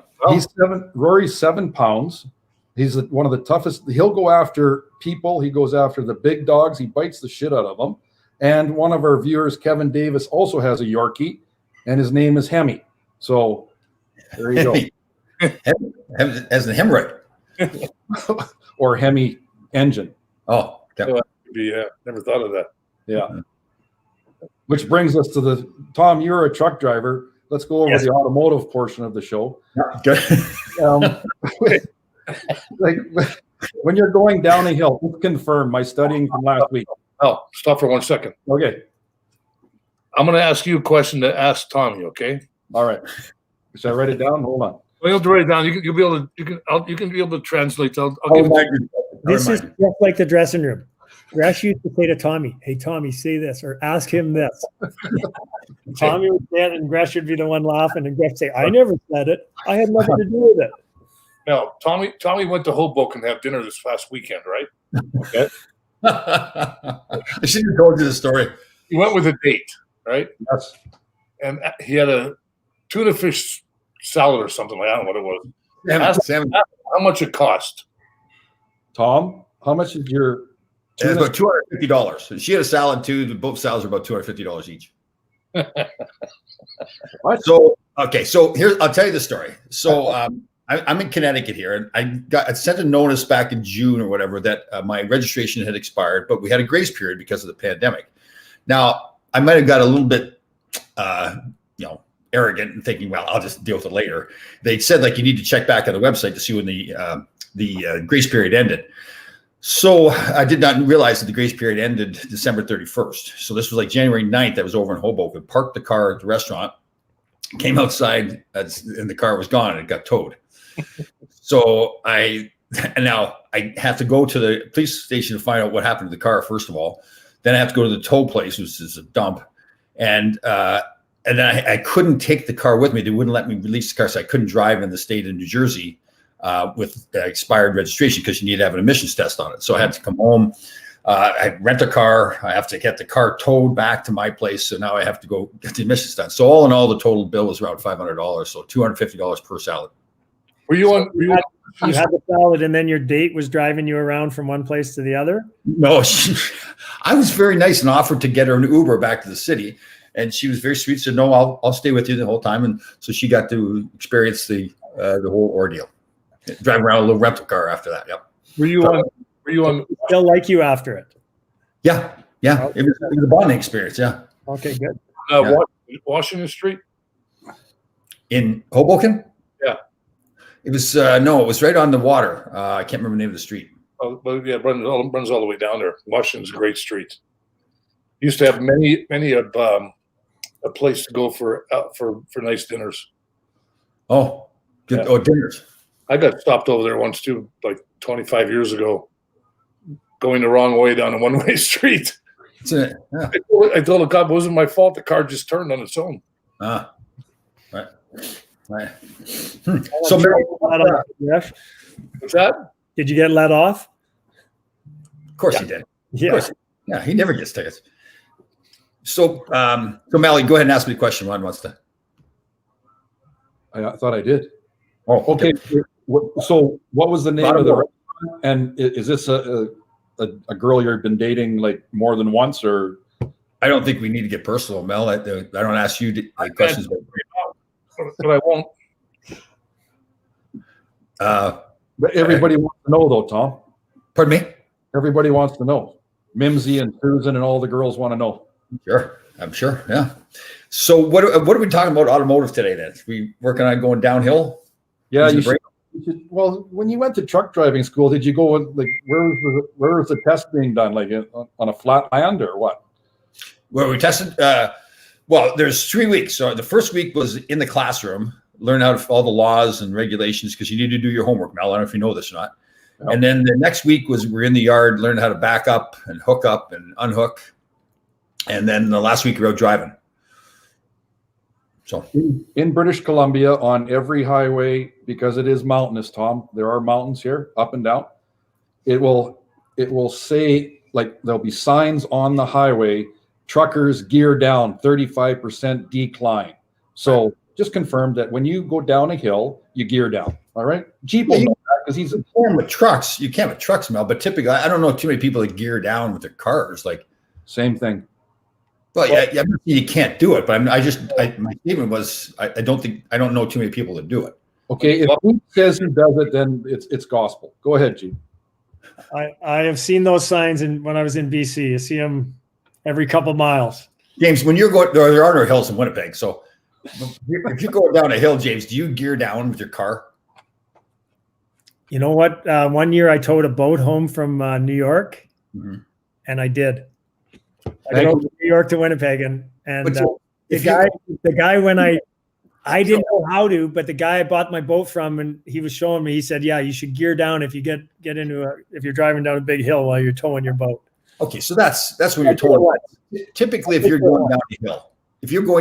Rory's 7 pounds. He's one of the toughest. He'll go after people. He goes after the big dogs. He bites the shit out of them. And one of our viewers, Kevin Davis, also has a Yorkie, and his name is Hemi. So there you go. As the hemorrhoid. Or Hemi engine. Oh, okay. Never thought of that. Yeah. Which brings us to Tom, you're a truck driver. Let's go over the automotive portion of the show. Good. Like when you're going down a hill, let's confirm my studying from last week. Oh, stop for 1 second. Okay. I'm going to ask you a question to ask Tommy. Okay. All right. Should I write it down? Hold on. Well, you'll have to write it down. You'll be able to. You can be able to translate. I'll give This is just like the dressing room. Gresh used to say to Tommy, "Hey, Tommy, say this," or ask him this. Tommy would say it, and Gresh would be the one laughing, and Gresh say, "I never said it. I had nothing to do with it." No, Tommy went to Hoboken to have dinner this past weekend, right? Okay. I should have told you the story. He went with a date, right? Yes. And he had a tuna fish salad or something. I don't know what it was. Sam, How much it cost? Tom, how much is your it's about $250. She had a salad too. Both salads are about $250 each. So here's I'll tell you the story. So I'm in Connecticut here, and I sent a notice back in June or whatever that my registration had expired, but we had a grace period because of the pandemic. Now I might have got a little bit, arrogant and thinking, well, I'll just deal with it later. They said like you need to check back on the website to see when the grace period ended. So I did not realize that the grace period ended December 31st. So this was like January 9th. I was over in Hoboken, parked the car at the restaurant, came outside, and the car was gone and it got towed. So now I have to go to the police station to find out what happened to the car, first of all. Then I have to go to the tow place, which is a dump. And then I couldn't take the car with me. They wouldn't let me release the car, so I couldn't drive in the state of New Jersey with expired registration because you need to have an emissions test on it. So I had to come home. I rent a car. I have to get the car towed back to my place. So now I have to go get the emissions done. So all in all, the total bill was around $500. So $250 per salad. You had the salad, and then your date was driving you around from one place to the other? No, I was very nice and offered to get her an Uber back to the city. And she was very sweet. Said, "No, I'll stay with you the whole time." And so she got to experience the whole ordeal. Drive around a little rental car after that. Yep. Were you on? They'll like you after it. Yeah. It was a bonding experience. Yeah. Okay, good. Washington Street in Hoboken. Yeah. It was it was right on the water. I can't remember the name of the street. Oh, but yeah, it runs all the way down there. Washington's a great street. Used to have many a place to go for nice dinners. Oh, good. Yeah. Oh, dinners. I got stopped over there once too, like 25 years ago, going the wrong way down a one-way street. Yeah. I told the cop it wasn't my fault. The car just turned on its own. Right. So, What's that? Did you get let off? Of course he did. Yeah. Yeah, he never gets tickets. So Mally, go ahead and ask me the question. Ron wants to. I thought I did. Oh, okay. So what was the name of the restaurant? And is this a girl you've been dating like more than once, or? I don't think we need to get personal, Mel. I don't ask you questions. But I won't. But everybody wants to know, though, Tom. Pardon me? Everybody wants to know. Mimsy and Susan and all the girls want to know. Sure. I'm sure. Yeah. So what are we talking about automotive today then? We working on going downhill? Yeah. You should, well, when you went to truck driving school, did you go like where was the test being done? Like on a flat land or what? Where we tested? Well, there's 3 weeks. So the first week was in the classroom, learn out all the laws and regulations because you need to do your homework, Mel. I don't know if you know this or not. And then the next week we're in the yard, learning how to back up and hook up and unhook. And then the last week we were out driving. So in British Columbia, on every highway, because it is mountainous, Tom, there are mountains here up and down. It will say, like, there'll be signs on the highway, truckers gear down, 35% decline. So just confirm that when you go down a hill, you gear down. All right. Jeep will know that because he's with trucks. You can't with trucks, Mel, but typically I don't know too many people that gear down with their cars. Like, same thing. well, yeah, you can't do it, but my statement was I don't know too many people that do it. Okay, if he says he does it, then it's gospel. Go ahead, Jeep. I have seen those signs when I was in BC. You see them every couple miles. James, when you're going, there are no hills in Winnipeg. So if you're going down a hill, James, do you gear down with your car? You know what? One year I towed a boat home from New York, and I did. I drove from New York to Winnipeg, and the guy when I didn't know how to, but the guy I bought my boat from, and he was showing me, he said, yeah, you should gear down if you get if you're driving down a big hill while you're towing your boat. Okay, so that's when you're towing. Typically, if you're going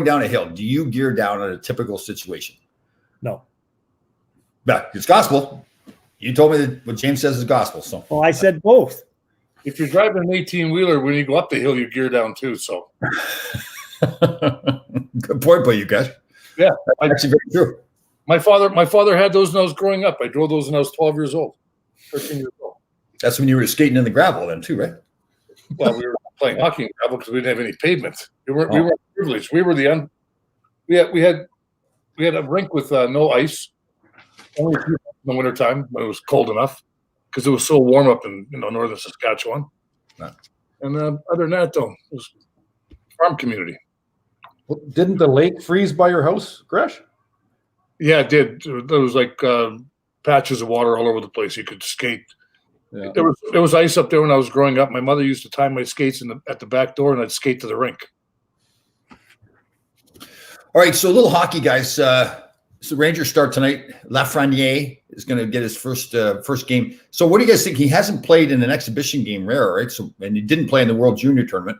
down a hill, do you gear down in a typical situation? No. But it's gospel. You told me that what James says is gospel. So, well, I said both. If you're driving an 18-wheeler, when you go up the hill, you gear down too. So, good point by you guys. Yeah, that's actually very true. My father had those when I was growing up. I drove those when I was 12 years old, 13 years old. That's when you were skating in the gravel then too, right? Well, we were playing hockey in gravel because we didn't have any pavement. We weren't privileged. We were we had a rink with no ice. Only in the wintertime when it was cold enough, because it was so warm up in northern Saskatchewan. Yeah. And other than that, though, it was farm community. Well, didn't the lake freeze by your house, Gresh? Yeah, it did. There was like patches of water all over the place. You could skate. Yeah. There was ice up there when I was growing up. My mother used to tie my skates at the back door, and I'd skate to the rink. All right, so a little hockey, guys. So Rangers start tonight. Lafreniere is going to get his first game. So what do you guys think? He hasn't played in an exhibition game, rare, right? So, and he didn't play in the World Junior Tournament.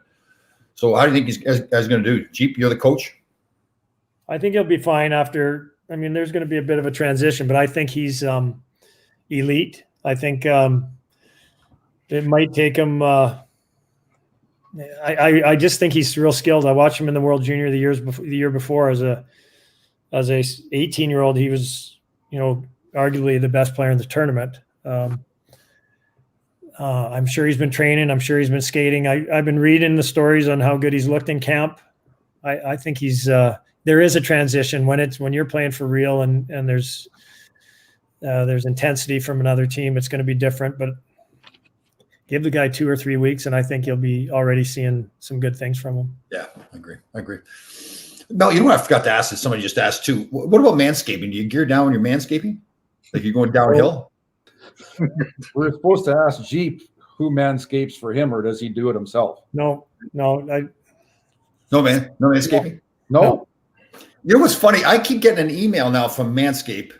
So how do you think he's going to do? Jeep, you're the coach. I think he'll be fine after. I mean, there's going to be a bit of a transition, but I think he's elite. I think it might take him. I just think he's real skilled. I watched him in the World Junior the year before as a 18-year-old. He was, arguably the best player in the tournament. I'm sure he's been training. I'm sure he's been skating. I've been reading the stories on how good he's looked in camp. I think he's there is a transition when you're playing for real and there's intensity from another team. It's going to be different, but give the guy 2 or 3 weeks, and I think you'll be already seeing some good things from him. Yeah, I agree. Mel, you know what I forgot to ask this? Somebody just asked too. What about manscaping? Do you gear down when you're manscaping? Like you're going downhill? We're supposed to ask Jeep who manscapes for him, or does he do it himself? No manscaping? No. You know what's funny? I keep getting an email now from Manscaped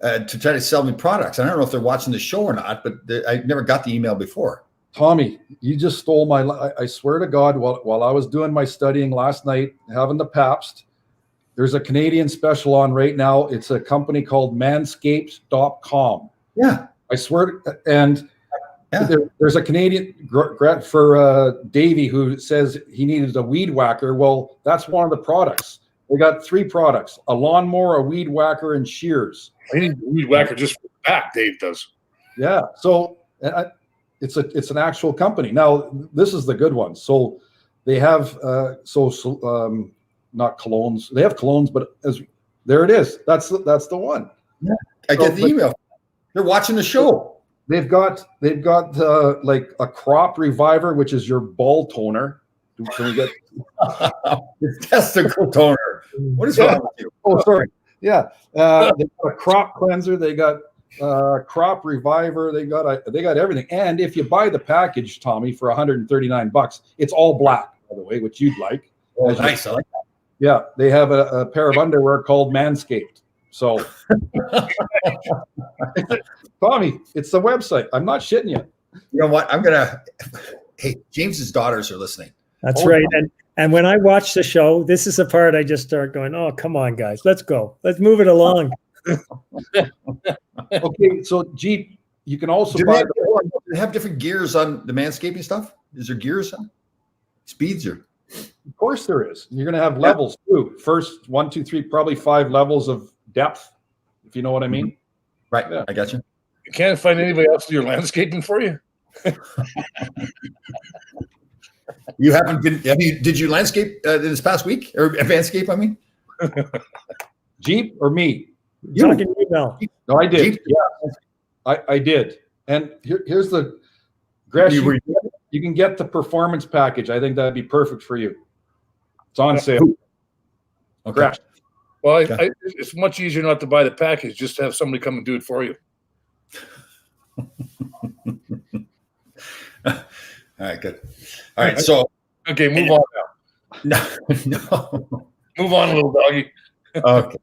to try to sell me products. I don't know if they're watching the show or not, but I never got the email before. Tommy, you just stole my. I swear to God, while I was doing my studying last night, having the Pabst, there's a Canadian special on right now. It's a company called Manscaped.com. Yeah, I swear. And there's a Canadian for Davey who says he needed a weed whacker. Well, that's one of the products. They got 3 products: a lawnmower, a weed whacker, and shears. I need a weed whacker just for the back. Dave does. Yeah. So. It's an actual company. Now, this is the good one. So they have not colognes. They have colognes, but there it is. That's the one. Yeah, I get the email. They're watching the show. They've got like a crop reviver, which is your ball toner. Can we get testicle toner? What is wrong with you? Oh, sorry. Yeah, they got a crop cleanser. They got crop reviver. They got everything. And if you buy the package, Tommy, for $139, it's all black, by the way, which you'd like. Oh, nice. I like that. Yeah, they have a pair of underwear called Manscaped. So, Tommy, it's the website. I'm not shitting you. You know what? Hey, James's daughters are listening. That's Oh, right. And when I watch the show, this is the part I just start going, oh, come on, guys, let's go. Let's move it along. Okay, so Jeep, you can also Do buy. they have different gears on the manscaping stuff? Is there gears on speeds or? Of course, there is. You're going to have levels too. First, 1, 2, 3, probably 5 levels of depth, if you know what I mean. Right. Yeah. I got you. You can't find anybody else to do your landscaping for you. You haven't been, did you landscape this past week or landscape? I mean, Jeep or me? You. Talking to you, Mel. No, I did. Jeep? Yeah, I did. And here's the Gresh. You can get the performance package. I think that'd be perfect for you. It's on sale. Okay. Gresh. Well, Okay. it's much easier not to buy the package, just to have somebody come and do it for you. All right, good. All right, so Okay, move on now. no. Move on, little doggy. Okay.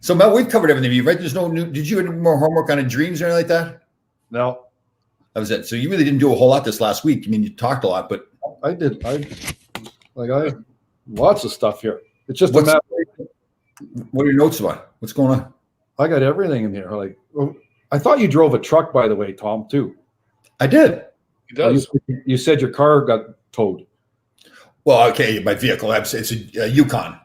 So Mel, we've covered everything, right? There's no new. Did you do more homework on dreams or anything like that? No, That was it. So you really didn't do a whole lot this last week. I mean, you talked a lot, but I did. I lots of stuff here. It's just a What's- matter. what are your notes about? What's going on? I got everything in here. Like, I thought you drove a truck, by the way, Tom, too. I did. He does. You said your car got towed. Well, okay, my vehicle. It's a Yukon.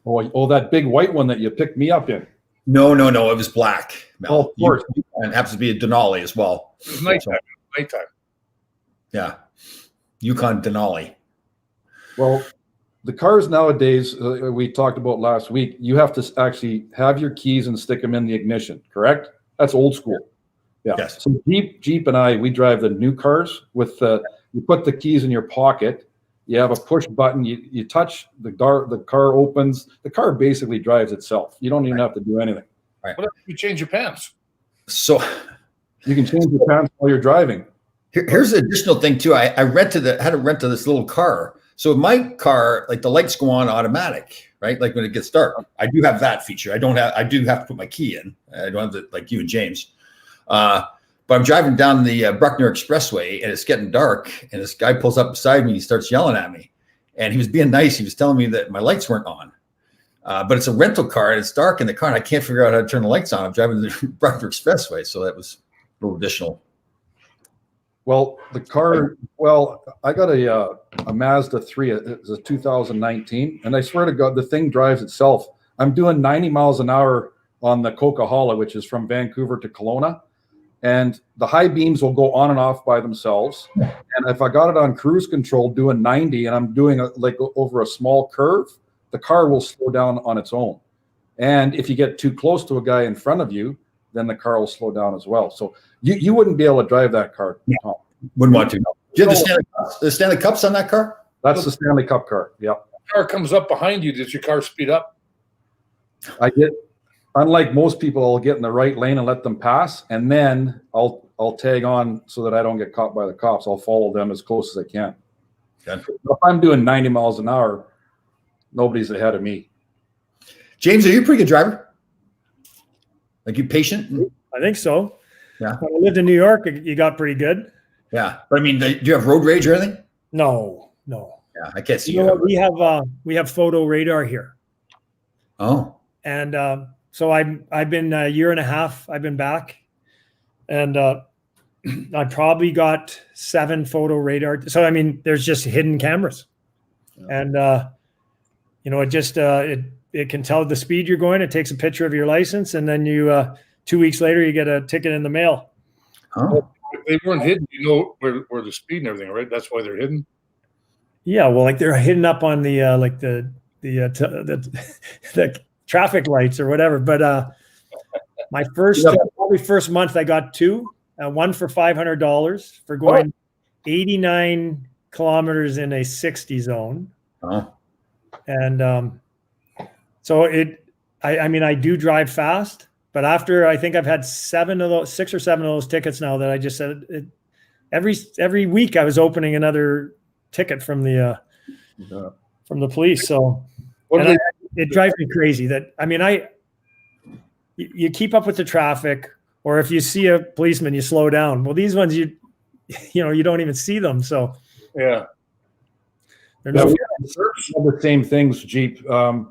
Oh, that big white one that you picked me up in. No. It was black. Mel. Oh, of course. And happens to be a Denali as well. It's nighttime. Nighttime. Yeah. Yukon Denali. Well, the cars nowadays, we talked about last week, you have to actually have your keys and stick them in the ignition, correct? That's old school. Yeah. Yes. So Jeep and I, we drive the new cars with you put the keys in your pocket. You have a push button. You touch the car opens. The car basically drives itself. You don't even have to do anything. What if you change your pants? So You can change your pants while you're driving. here's an additional thing too. I had to rent this little car. So my car, like the lights go on automatic, right? Like when it gets dark. I do have that feature. I do have to put my key in. I don't have to, like you and James. But I'm driving down the Bruckner Expressway and it's getting dark. And this guy pulls up beside me. He starts yelling at me. And he was being nice. He was telling me that my lights weren't on. But it's a rental car and it's dark in the car and I can't figure out how to turn the lights on. I'm driving the Bruckner Expressway. So that was a little additional. Well, the car, I got a Mazda 3. It's a 2019. And I swear to God, the thing drives itself. I'm doing 90 miles an hour on the Coquihalla, which is from Vancouver to Kelowna. And the high beams will go on and off by themselves. And if I got it on cruise control doing 90 and I'm doing like over a small curve, the car will slow down on its own. And if you get too close to a guy in front of you, then the car will slow down as well. So you wouldn't be able to drive that car, Tom. Wouldn't want to. Do you have the Stanley Cups on that car? That's the Stanley Cup car. Yep. Car comes up behind you. Does your car speed up? I get, unlike most people, I'll get in the right lane and let them pass, and then I'll tag on so that I don't get caught by the cops. I'll follow them as close as I can. Okay. If I'm doing 90 miles an hour, nobody's ahead of me. James, are you a pretty good driver? Like you patient? I think so. Yeah. When I lived in New York, you got pretty good. Yeah. But I mean, do you have road rage or anything? No. Yeah, I can't see You know what? We have photo radar here. Oh. And so I've been a year and a half, I've been back. And I probably got 7 photo radar. So, I mean, there's just hidden cameras. And, it just, it can tell the speed you're going. It takes a picture of your license. And then 2 weeks later, you get a ticket in the mail. Oh. If they weren't hidden, you know where the speed and everything, right? That's why they're hidden. Yeah. Well, like they're hidden up on the the traffic lights or whatever. But my first month, I got 2, one for $500 for going 89 kilometers in a 60 zone. Oh. And so I do drive fast, but after I think I've had 6 or 7 of those tickets now that I just said every week I was opening another ticket from the police. So it drives me crazy that, I mean, you keep up with the traffic, or if you see a policeman, you slow down. Well, these ones, you don't even see them. So Yeah. they're Yeah, no, we have the same things, Jeep. The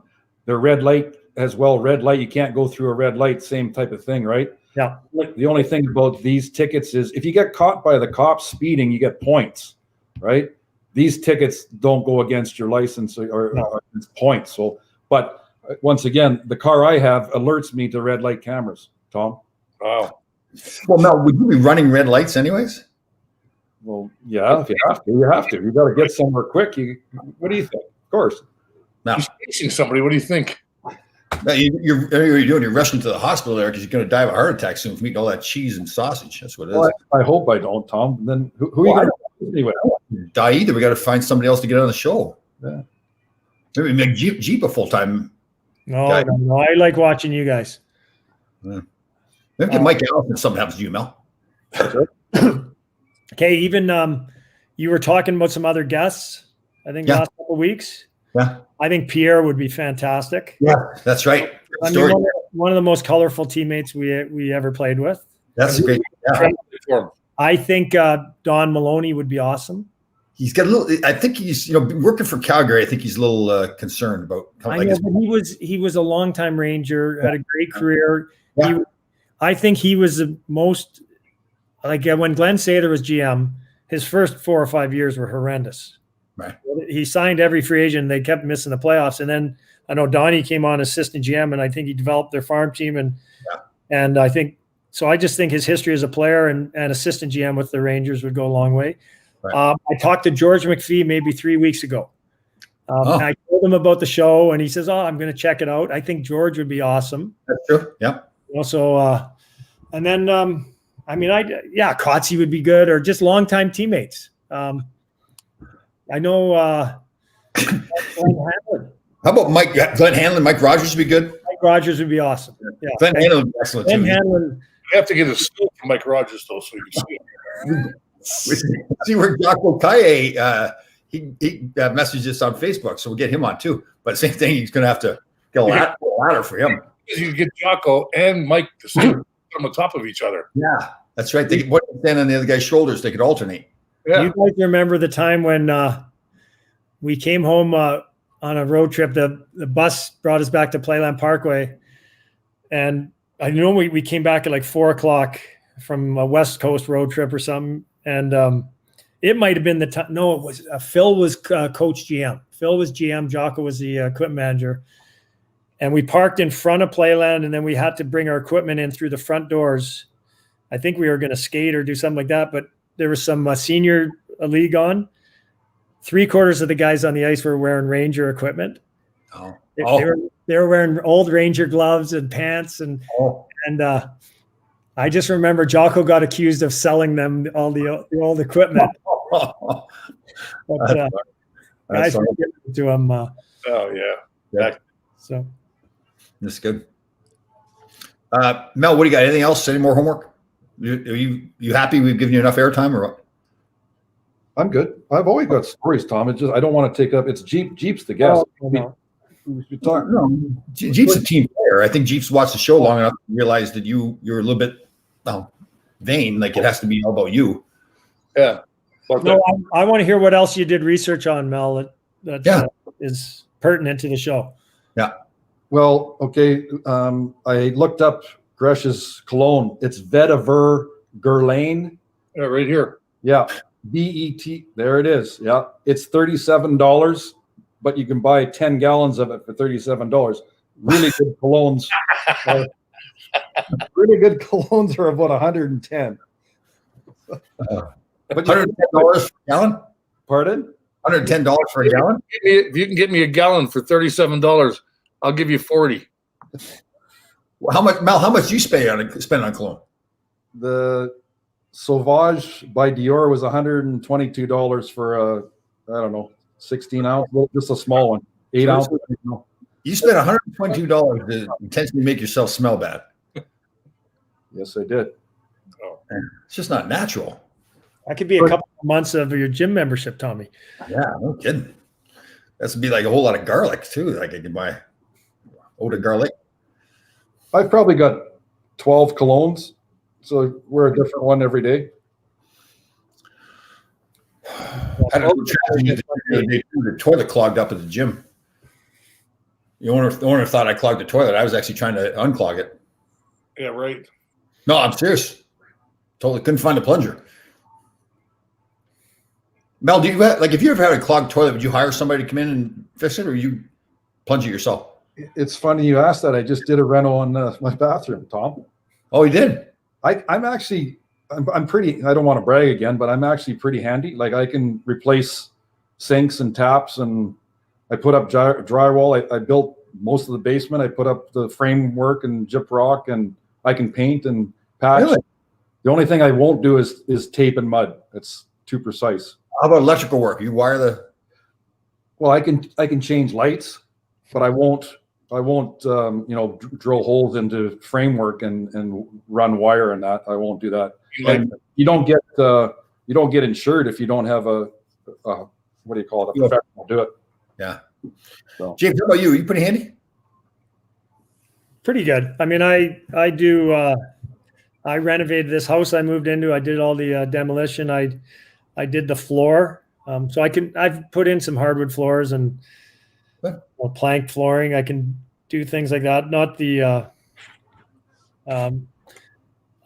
red light as well. Red light, you can't go through a red light. Same type of thing, right? yeah. The only thing about these tickets is if you get caught by the cops speeding, you get points, right? These tickets don't go against your license or against points. So, but once again, the car I have alerts me to red light cameras. Tom. Wow. Well, Mel, would you be running red lights anyways? Well, yeah, if you have to, you have to. You got to get somewhere quick. What do you think? Of course. No. He's chasing somebody. What do you think? No, you're doing. You're rushing to the hospital there because you're going to die of a heart attack soon from eating all that cheese and sausage. That's what it is. Well, I hope I don't, Tom. Then who are you going to anyway? Die either. We got to find somebody else to get on the show. Yeah. Maybe make Jeep a full time. No, I like watching you guys. Maybe get Mike Allison if something happens to you, Mel. Okay, even you were talking about some other guests, I think last couple of weeks. Yeah. I think Pierre would be fantastic. Yeah, that's right. I mean, one of the most colorful teammates we ever played with. That's a great. Yeah. I think Don Maloney would be awesome. He's got a little. I think he's working for Calgary. I think he's a little concerned about. I know, but he was a longtime Ranger, had a great career. Yeah. I think he was the most, like when Glenn Sather was GM, his first 4 or 5 years were horrendous. Right. He signed every free agent. They kept missing the playoffs. And then I know Donnie came on assistant GM, and I think he developed their farm team. And I think, so I just think his history as a player and assistant GM with the Rangers would go a long way. Right. I talked to George McPhee maybe 3 weeks ago. And I told him about the show, and he says, I'm going to check it out. I think George would be awesome. That's true. Yeah. Also, and then, Kotze would be good, or just longtime teammates. I know. How about Glenn Hanlon? Mike Rogers would be good. Mike Rogers would be awesome. Yeah. Glenn Hanlon would be excellent. Glenn Hanlon. You have to get a scoop from Mike Rogers though, so you can see it. See where Jocko Kaye, he messaged us on Facebook, so we'll get him on too. But same thing, he's going to have to get a ladder for him. You get Jocko and Mike to stand on top of each other. Yeah, that's right. They could stand on the other guy's shoulders. They could alternate. Yeah. You guys remember the time when we came home on a road trip? The bus brought us back to Playland Parkway, and I know we came back at like 4:00 from a West Coast road trip or something, and it might have been the time. No, it was Phil was coach GM. Phil was GM. Jocko was the equipment manager. And we parked in front of Playland, and then we had to bring our equipment in through the front doors. I think we were going to skate or do something like that, but there was some senior league on. 3/4 of the guys on the ice were wearing Ranger equipment. They were wearing old Ranger gloves and pants, and I just remember Jocko got accused of selling them all the old equipment. But guys were giving it to him. So. That's good. Mel, what do you got? Anything else? Any more homework? Are you happy we've given you enough airtime, or what? I'm good. I've always got stories, Tom. It's just I don't want to take up. It's Jeep's the guest. Jeep's a team player. I think Jeep's watched the show long enough to realize that you're a little bit vain. Like it has to be all about you. Yeah. No, I want to hear what else you did research on, Mel. That is pertinent to the show. Yeah. Well, okay. I looked up Gresh's cologne. It's Vetiver Guerlain. Yeah, right here. Yeah. BET. There it is. Yeah. It's $37, but you can buy 10 gallons of it for $37. Really good colognes. Really good colognes are about 110. But $110 for a gallon? Pardon? $110 for a gallon? If you can get me a gallon for $37, I'll give you 40. Well, how much, Mel? How much do you spend on cologne? The Sauvage by Dior was $122 for I don't know, 16 ounce, just a small one, 8 ounce. You spent $122 to intentionally make yourself smell bad. Yes, I did. It's just not natural. That could be a couple of months of your gym membership, Tommy. Yeah, no kidding. That's would be like a whole lot of garlic too. Like I could buy. Eau de Garlic. I've probably got 12 colognes, so we're a different one every day. I don't know. The toilet clogged up at the gym. The owner thought I clogged the toilet. I was actually trying to unclog it. Yeah, right. No, I'm serious. Totally couldn't find a plunger. Mel, do you like if you ever had a clogged toilet, would you hire somebody to come in and fix it, or you plunge it yourself? It's funny you asked that. I just did a reno on my bathroom, Tom. Oh, you did? I'm pretty, I don't want to brag again, but I'm actually pretty handy. Like I can replace sinks and taps, and I put up drywall. I built most of the basement. I put up the framework and gyprock, and I can paint and patch. Really? The only thing I won't do is tape and mud. It's too precise. How about electrical work? You wire the. Well, I can change lights, but I won't drill holes into framework and run wire and that. I won't do that. And you don't get insured if you don't have a what do you call it? A professional do it. Yeah. So. James, how about you? Are you pretty handy? Pretty good. I mean, I do. I renovated this house I moved into. I did all the demolition. I did the floor. So I've put in some hardwood floors and plank flooring. I can do things like that. Not the.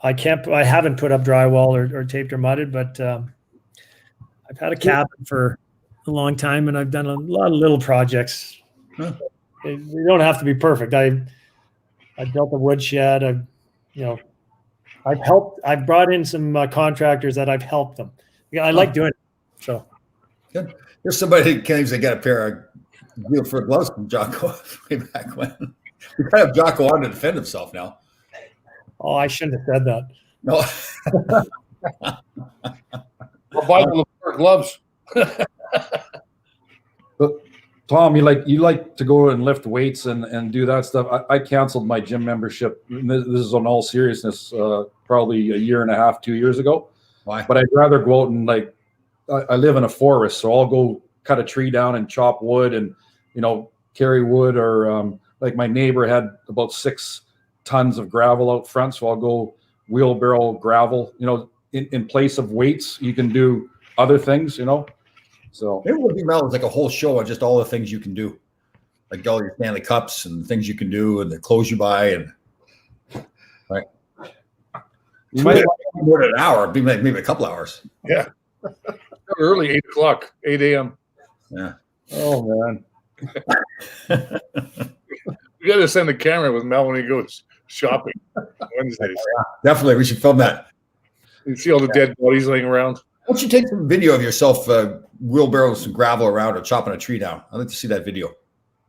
I haven't put up drywall or taped or mudded, but I've had a cabin for a long time, and I've done a lot of little projects. Huh. They don't have to be perfect. I built a woodshed. I've brought in some contractors that I've helped them. I like doing it. So good. There's somebody who claims they got a pair of Wheel for gloves from Jocko way back when. We kind of have Jocko on to defend himself now. Oh, I shouldn't have said that. No. I'll buy the LaFleur gloves. But Tom, you like to go and lift weights and do that stuff. I canceled my gym membership. This is on all seriousness, probably a year and a half, 2 years ago. Why? But I'd rather go out and I live in a forest, so I'll go cut a tree down and chop wood and, carry wood, or like my neighbor had about 6 tons of gravel out front. So I'll go wheelbarrow gravel, in place of weights, you can do other things, So Maybe we'll do Mel like a whole show on just all the things you can do, like all your Stanley Cups and things you can do, and the clothes you buy, and right. You might more than an hour, be maybe a couple hours. Yeah, early 8 o'clock, 8 a.m. Yeah. Oh man, We got to send a camera with Mel when he goes shopping Wednesdays. Definitely, we should film that. You see all the dead bodies laying around. Why don't you take some video of yourself wheelbarrowing some gravel around or chopping a tree down? I'd like to see that video.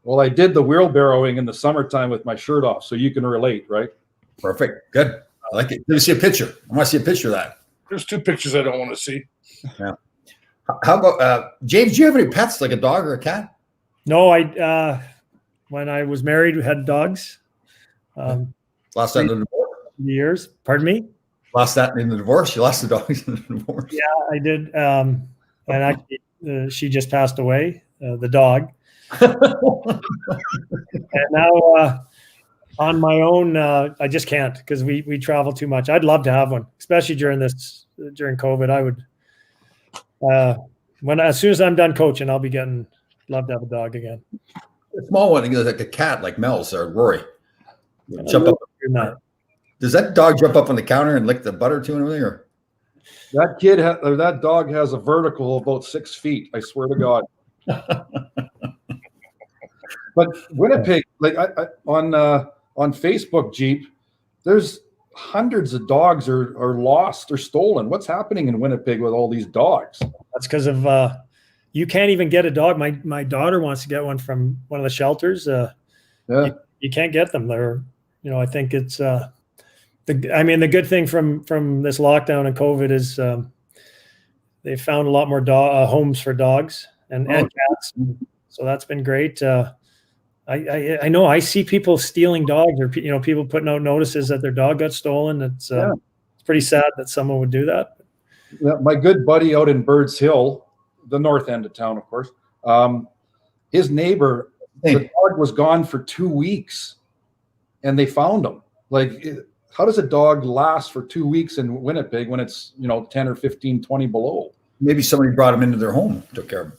well, I did the wheelbarrowing in the summertime with my shirt off, so you can relate, right? Perfect. Good. I like it. Let me see a picture. I want to see a picture of that. There's 2 pictures I don't want to see. Yeah. How about James? Do you have any pets, like a dog or a cat? No, when I was married, we had dogs. Lost that in the divorce. Years. Pardon me? Lost that in the divorce. You lost the dogs in the divorce. Yeah, I did. And actually, she just passed away, the dog. And now on my own, I just can't because we travel too much. I'd love to have one, especially during COVID. I would, as soon as I'm done coaching, I'll be love to have a dog again. A small one, like a cat, like Mel's or Rory. Jump up. Does that dog jump up on the counter and lick the butter too and everything? Or That dog has a vertical of about 6 feet. I swear to God. But Winnipeg, like on Facebook, Jeep, there's hundreds of dogs are lost or stolen. What's happening in Winnipeg with all these dogs? That's because of you can't even get a dog. My daughter wants to get one from one of the shelters. Yeah. You can't get them there. I think it's the good thing from this lockdown and COVID is they found a lot more homes for dogs and cats. So that's been great. I know I see people stealing dogs, or people putting out notices that their dog got stolen. It's pretty sad that someone would do that. Yeah, my good buddy out in Birds Hill, the north end of town, of course, his neighbor The dog was gone for 2 weeks, and they found him. Like, how does a dog last for 2 weeks in Winnipeg when it's 10 or 15, 20 below? Maybe somebody brought him into their home, took care of him.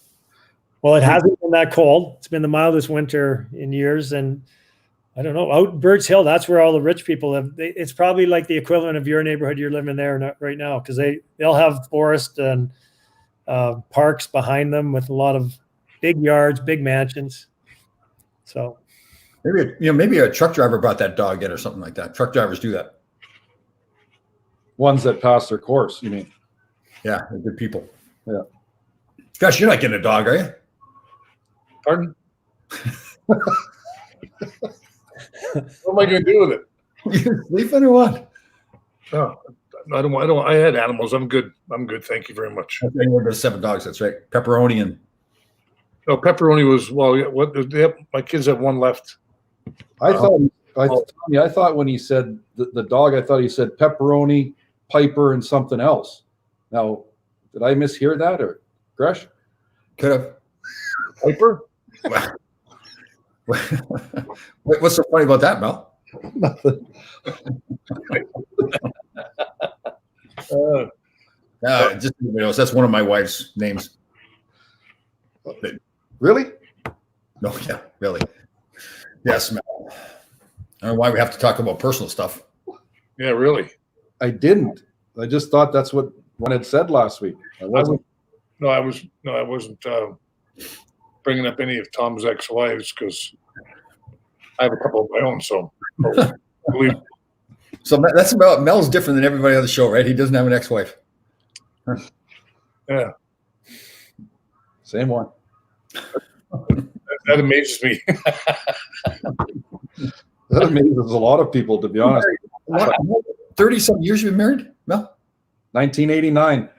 Well, it hasn't been that cold. It's been the mildest winter in years, and I don't know. Out Birds Hill, that's where all the rich people live. It's probably like the equivalent of your neighborhood you're living there right now, because they'll have forest and parks behind them with a lot of big yards, big mansions. So maybe a truck driver brought that dog in or something like that. Truck drivers do that. Ones that pass their course, you mean? Yeah, they're good people. Yeah. Gosh, you're not getting a dog, are you? Pardon? What am I going to do with it? You sleeping or what? No, I don't. I had animals. I'm good. Thank you very much. There's 7 dogs. That's right. Pepperoni and. No, pepperoni was my kids have one left. I thought when he said the dog, I thought he said pepperoni, Piper, and something else. Now, did I mishear that, or Gresh? Could have. Piper? What's so funny about that, Mel? Nothing. Just that's one of my wife's names. Really? No, yeah, really. Yes, Mel. I don't know why we have to talk about personal stuff. Yeah, really. I didn't. I just thought that's what one had said last week. I wasn't bringing up any of Tom's ex-wives because I have a couple of my own. So that's about Mel's different than everybody on the show, right? He doesn't have an ex-wife. Yeah, same one. That amazes me. That amazes a lot of people, to be honest. 30-some years you've been married, Mel? 1989.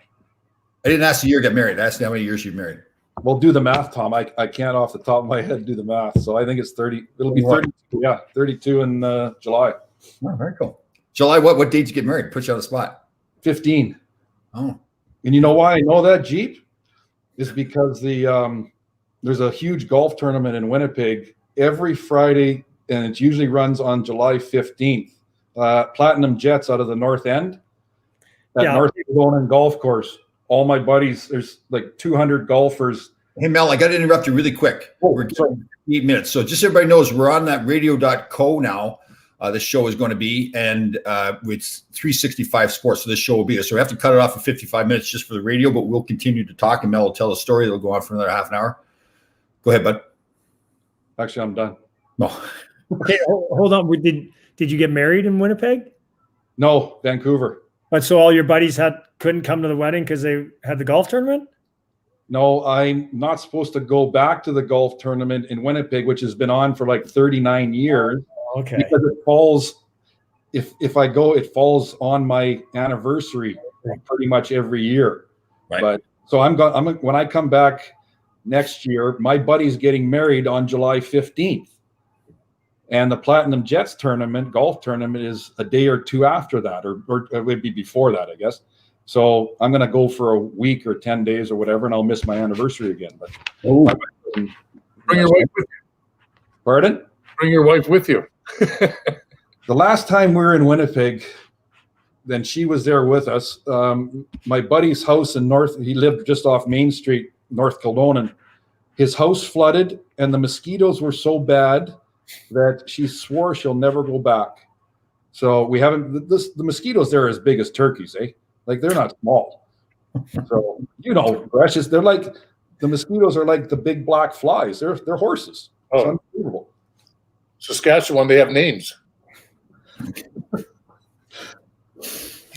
I didn't ask the year you got married. I asked how many years you've married. Well, do the math, Tom. I can't off the top of my head do the math. So I think it's 30. It'll be 32. Yeah, 32 in July. Oh, very cool. July, what date did you get married? Put you on the spot. 15. Oh. And you know why I know that, Jeep? Is because there's a huge golf tournament in Winnipeg every Friday, and it usually runs on July 15th. Platinum Jets out of the North End at North Kelowna Golf Course. All my buddies, there's like 200 golfers. Hey, Mel, I got to interrupt you really quick. We're getting 8 minutes. So just so everybody knows, we're on that radio.co now. The show is going to be, and it's 365 Sports. So this show will be there. So we have to cut it off for 55 minutes just for the radio, but we'll continue to talk, and Mel will tell a story that'll go on for another half an hour. Go ahead, bud. Actually, I'm done. No. Okay, hold on. Did you get married in Winnipeg? No, Vancouver. But so all your buddies couldn't come to the wedding because they had the golf tournament? No, I'm not supposed to go back to the golf tournament in Winnipeg, which has been on for like 39 years. Okay. Because it falls, if I go, it falls on my anniversary pretty much every year. Right. But so when I come back next year, my buddy's getting married on July 15th. And the Platinum Jets tournament, golf tournament, is a day or two after that, or it would be before that, I guess. So I'm going to go for a week or 10 days or whatever, and I'll miss my anniversary again. But bring your wife with you. Pardon? Bring your wife with you. The last time we were in Winnipeg, then she was there with us. My buddy's house in he lived just off Main Street, North Kelowna. His house flooded, and the mosquitoes were so bad that she swore she'll never go back. So we haven't. The mosquitoes there are as big as turkeys, eh? Like, they're not small. So precious. They're like, the mosquitoes are like the big black flies. They're horses. Oh. It's unbelievable. Saskatchewan, they have names.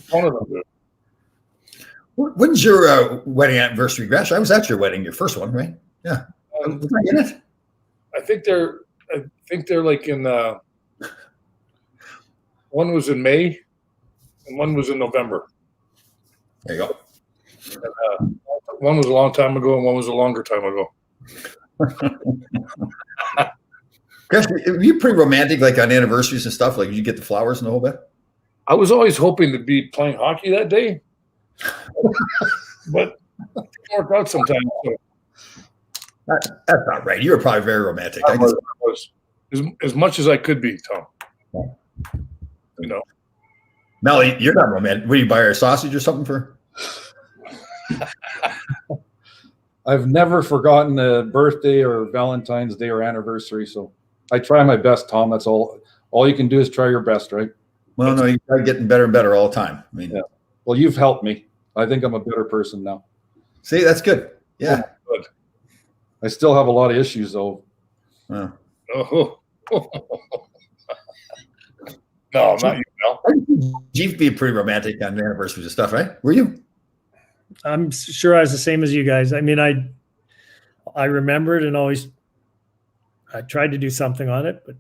One of them. When's your wedding anniversary, Gresh? I was at your wedding, your first one, right? Yeah. Was I in it? I think they're like in. One was in May, and one was in November. There you go. And, one was a long time ago, and one was a longer time ago. Gresh, are you pretty romantic, like on anniversaries and stuff? Like, you get the flowers and the whole bit? I was always hoping to be playing hockey that day, but it didn't work out sometimes. So That's not right. You were probably very romantic. I was as much as I could be, Tom. You know, Mel, you're not romantic. What do you buy her a sausage or something for? I've never forgotten a birthday or Valentine's Day or anniversary, so I try my best, Tom. That's all. All you can do is try your best, right? Well, no, you're getting better and better all the time. I mean, Yeah. Well, you've helped me. I think I'm a better person now. see, that's good. Yeah. good. I still have a lot of issues, though. Well, Oh. No, not you, Mel. Jeep be pretty romantic on anniversaries and stuff, right? Were you? I'm sure I was the same as you guys. I mean, I remembered and always I tried to do something on it, but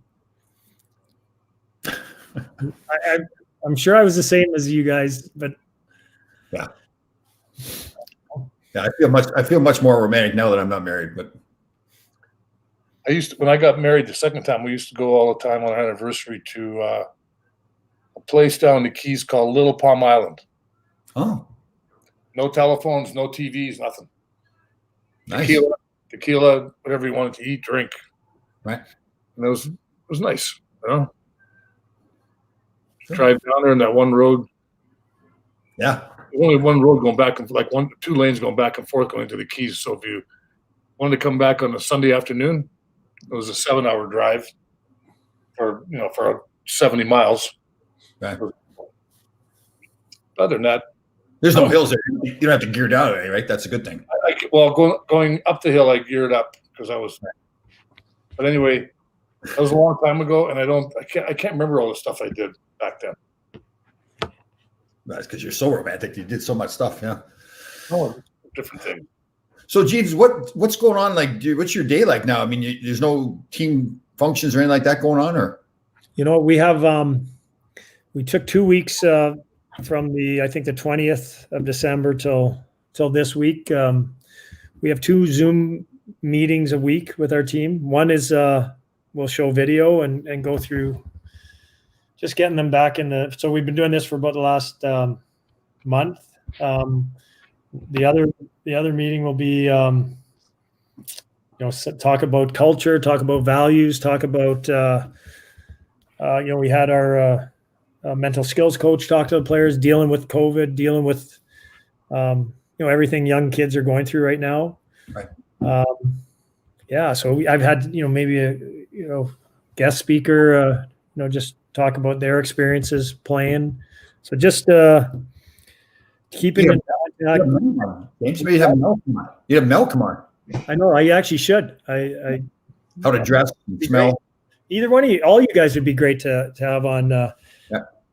I'm sure I was the same as you guys. But Yeah, I feel much more romantic now that I'm not married. But When I got married the second time, we used to go all the time on our anniversary to a place down in the Keys called Little Palm Island. oh, No telephones, no TVs, nothing. nice. Tequila, whatever you wanted to eat, drink. Right. And it was nice, you know. Drive down there in that one road. Yeah. There's only one road going back and like two lanes going back and forth going to the Keys. So if you wanted to come back on a Sunday afternoon, it was a 7-hour drive for 70 miles. Right. Other than that, There's no hills there. You don't have to gear down or anything, right? That's a good thing. going up the hill, I geared up because I was. But anyway, that was a long time ago, and I can't remember all the stuff I did back then. That's because you're so romantic. You did so much stuff. Yeah. Oh, different thing. So, Jeeves, what's going on? Like, what's your day like now? I mean, there's no team functions or anything like that going on, or? we have we took 2 weeks from I think the 20th of December till this week. We have 2 Zoom meetings a week with our team. One is we'll show video and go through just getting them back so we've been doing this for about the last month. The other meeting will be talk about culture, talk about values, talk about we had our mental skills coach talk to the players, dealing with COVID, dealing with everything young kids are going through right now. Right. So I've had maybe a guest speaker just talk about their experiences playing. So just keeping it. James, maybe have Mel come on. You have Mel come on. I know. I actually should. I How to dress and smell. Either one of you, all you guys would be great to have on.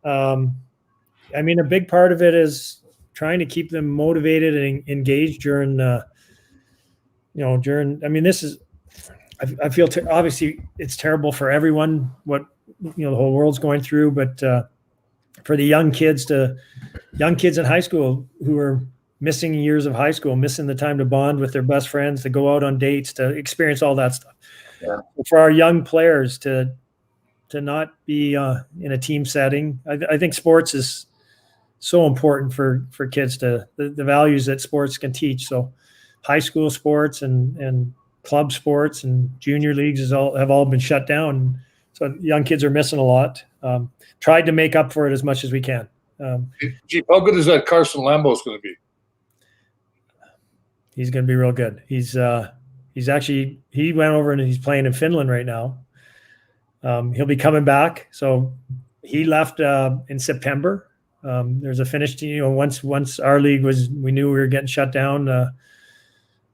I mean, a big part of it is trying to keep them motivated and engaged during. I mean, this is. I feel obviously it's terrible for everyone what the whole world's going through, but for the young kids in high school who are missing years of high school, missing the time to bond with their best friends, to go out on dates, to experience all that stuff. Yeah. For our young players to not be in a team setting, I think sports is so important for kids the values that sports can teach. So high school sports and club sports and junior leagues have all been shut down. So young kids are missing a lot. Tried to make up for it as much as we can. Jeep, how good is that Carson Lambo's going to be? He's going to be real good. He went over and he's playing in Finland right now. He'll be coming back. So he left in September. There's a Finnish team. Once our league we knew we were getting shut down.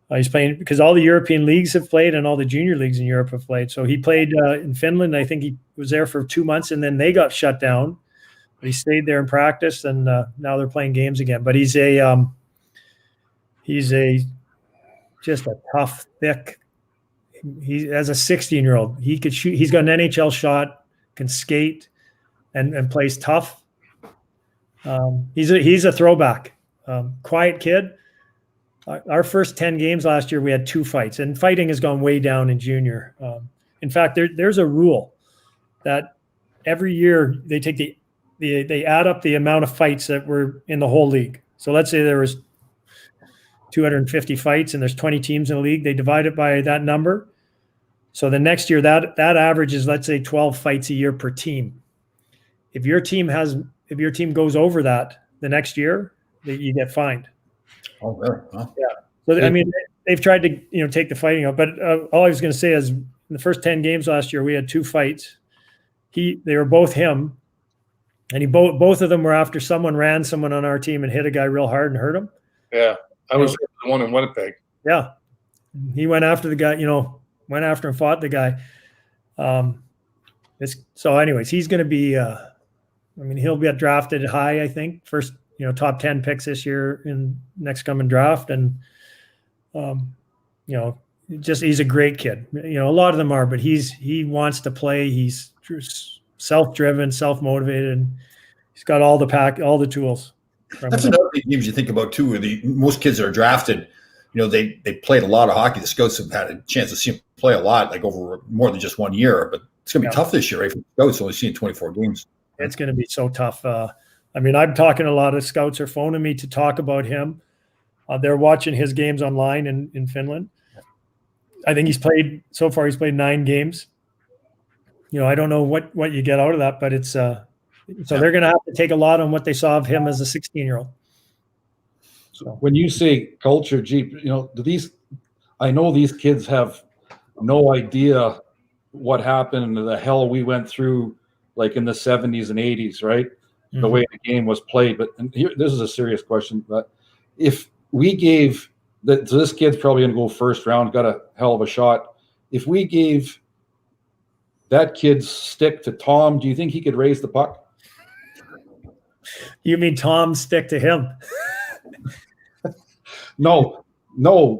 He's playing because all the European leagues have played and all the junior leagues in Europe have played. So he played in Finland. I think he was there for 2 months and then they got shut down. But he stayed there and practiced, and now they're playing games again. But he's just a tough, thick. He as a 16-year-old, he could shoot. He's got an NHL shot, can skate, and plays tough. He's a throwback. Quiet kid. Our first 10 games last year, we had 2 fights, and fighting has gone way down in junior. In fact, there's a rule that every year they add up the amount of fights that were in the whole league. So let's say there was 250 fights and there's 20 teams in the league, they divide it by that number. So the next year that average is, let's say, 12 fights a year per team. If your team goes over that the next year, you get fined. Oh, really? Huh? Yeah. So I mean, they've tried to take the fighting out, but all I was going to say is, in the first 10 games last year, we had 2 fights. They were both him, and both of them were after someone ran someone on our team and hit a guy real hard and hurt him. Yeah, I was the one in Winnipeg. Yeah, he went after the guy. Went after and fought the guy. So, anyways, he's going to be. He'll get drafted high. I think first, top 10 picks this year in next coming draft, and he's a great kid. A lot of them are, but he wants to play. He's self-driven, self-motivated, and he's got all the tools. That's another thing you think about too. Where most kids that are drafted, they played a lot of hockey. The scouts have had a chance to see them play a lot, like over more than just 1 year. But it's going to be tough this year, right? For the scouts, only seeing 24 games. It's going to be so tough. I'm talking to a lot of scouts are phoning me to talk about him. They're watching his games online in Finland. I think he's played 9 games. I don't know what you get out of that, but it's so they're going to have to take a lot on what they saw of him as a 16-year-old. So when you say culture, Jeep, I know these kids have no idea what happened and the hell we went through, like in the 70s and 80s, right? Mm-hmm. The way the game was played. But this is a serious question. But if we gave so this kid's probably going to go first round, got a hell of a shot. If we gave that kid's stick to Tom, do you think he could raise the puck? You mean Tom stick to him? No.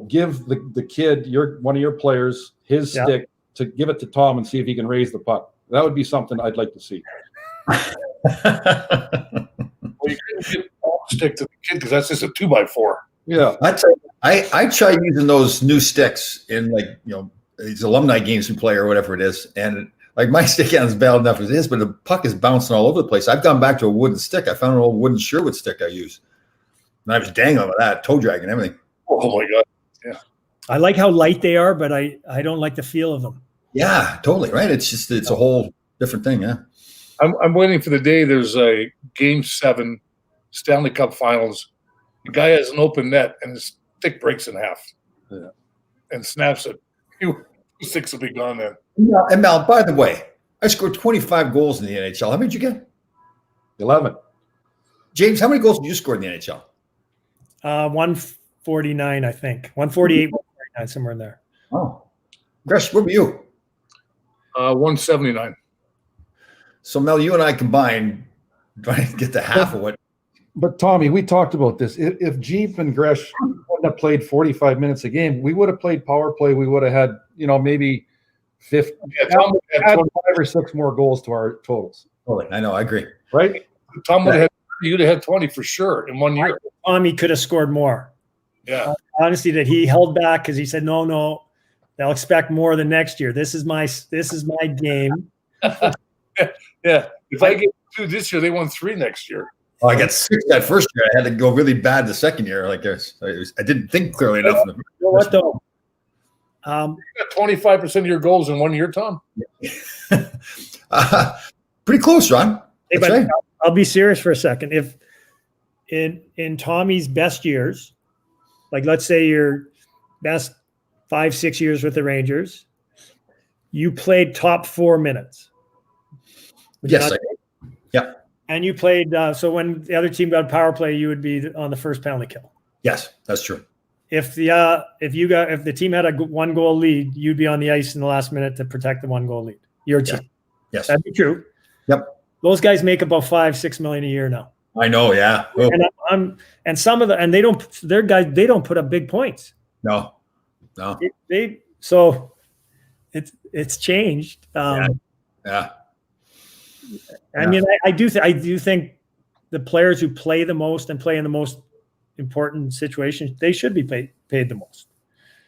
Give the kid, one of your players, his stick to give it to Tom and see if he can raise the puck. That would be something I'd like to see. Well, you couldn't give a stick to the kid because that's just a 2x4. Yeah, I try using those new sticks in these alumni games we play or whatever it is, and like my stick is bad enough as it is, but the puck is bouncing all over the place. I've gone back to a wooden stick. I found an old wooden Sherwood stick I use, and I was dangling with that, toe drag and everything. Oh my god! Yeah, I like how light they are, but I don't like the feel of them. Yeah, totally right. It's a whole different thing. Yeah, I'm waiting for the day. There's a Game 7 Stanley Cup Finals. The guy has an open net and his stick breaks in half, and snaps it. 6 will be gone then. Yeah, and Mal, by the way, I scored 25 goals in the NHL. How many did you get? 11. James, how many goals did you score in the NHL? 149, I think. 148, 149, somewhere in there. Oh, Gresh, what were you? 179. So Mel, you and I combined trying to get to half of what. But Tommy, we talked about this. If Jeep and Gresh wouldn't have played 45 minutes a game, we would have played power play. We would have had, maybe 50, Tom would have had 5 or 6 more goals to our totals. Totally. I know. I agree. Right? Tom would have had, you'd have had 20 for sure in 1 year. Tommy could have scored more. Yeah. Honestly, that he held back because he said, no, they'll expect more the next year. This is my game. Yeah. If I get 2 this year, they won 3 next year. Oh, I got 6 that first year. I had to go really bad the second year. I didn't think clearly enough. You know what though? You got 25% of your goals in 1 year, Tom. Pretty close, Ron. Hey, but I'll be serious for a second. If in Tommy's best years, like let's say your best 5-6 years with the Rangers, you played top 4 minutes. Yes. Yeah. And you played, so when the other team got power play, you would be on the first penalty kill. Yes, that's true. If the team had a 1-goal lead, you'd be on the ice in the last minute to protect the 1-goal lead. Your team. Yes. That'd be true. Yep. Those guys make about $5-6 million a year now. I know, yeah. Oh. And some of they don't put up big points. No. So it's changed. Yeah. I mean, I do think the players who play the most and play in the most important situations, they should be paid the most.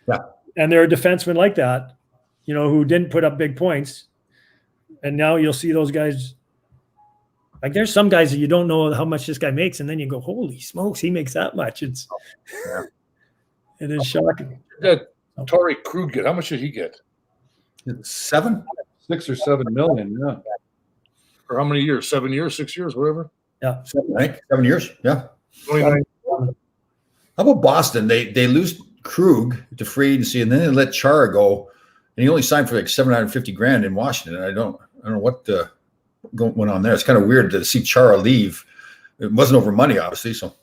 Yeah. And there are defensemen like that, who didn't put up big points. And now you'll see those guys. Like there's some guys that you don't know how much this guy makes, and then you go, holy smokes, he makes that much. It is shocking. That Torrey Krug get? How much did he get? 7? 6 or 7 million. Yeah. For how many years? 7 years, 6 years, whatever. 7, I think. 7 years. Yeah. 29. How about Boston? They lose Krug to free agency, and then they let Chara go, and he only signed for like $750,000 in Washington. I don't know what went on there. It's kind of weird to see Chara leave. It wasn't over money, obviously. So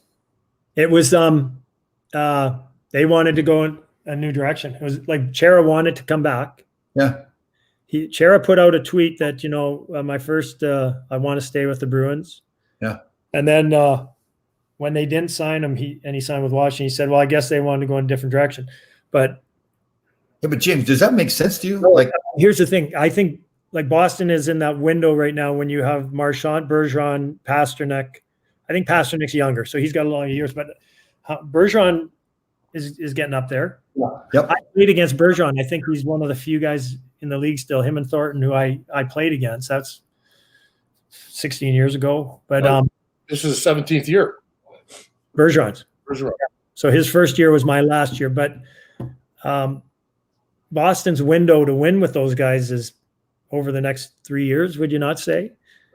It was they wanted to go in a new direction. It was like Chara wanted to come back. yeah, Chara put out a tweet that, my first I want to stay with the Bruins. Yeah. And then when they didn't sign him, he signed with Washington, he said, well, I guess they wanted to go in a different direction. But James, does that make sense to you? Like, here's the thing. I think like Boston is in that window right now when you have Marchand, Bergeron, Pasternak. I think Pasternak's younger, so he's got a lot of years, but Bergeron is getting up there. Yep. I played against Bergeron. I think he's one of the few guys in the league still, him and Thornton, who I played against. That's 16 years ago. But This is the 17th year. Bergeron's. Bergeron. So his first year was my last year. But Boston's window to win with those guys is over the next 3 years, would you not say?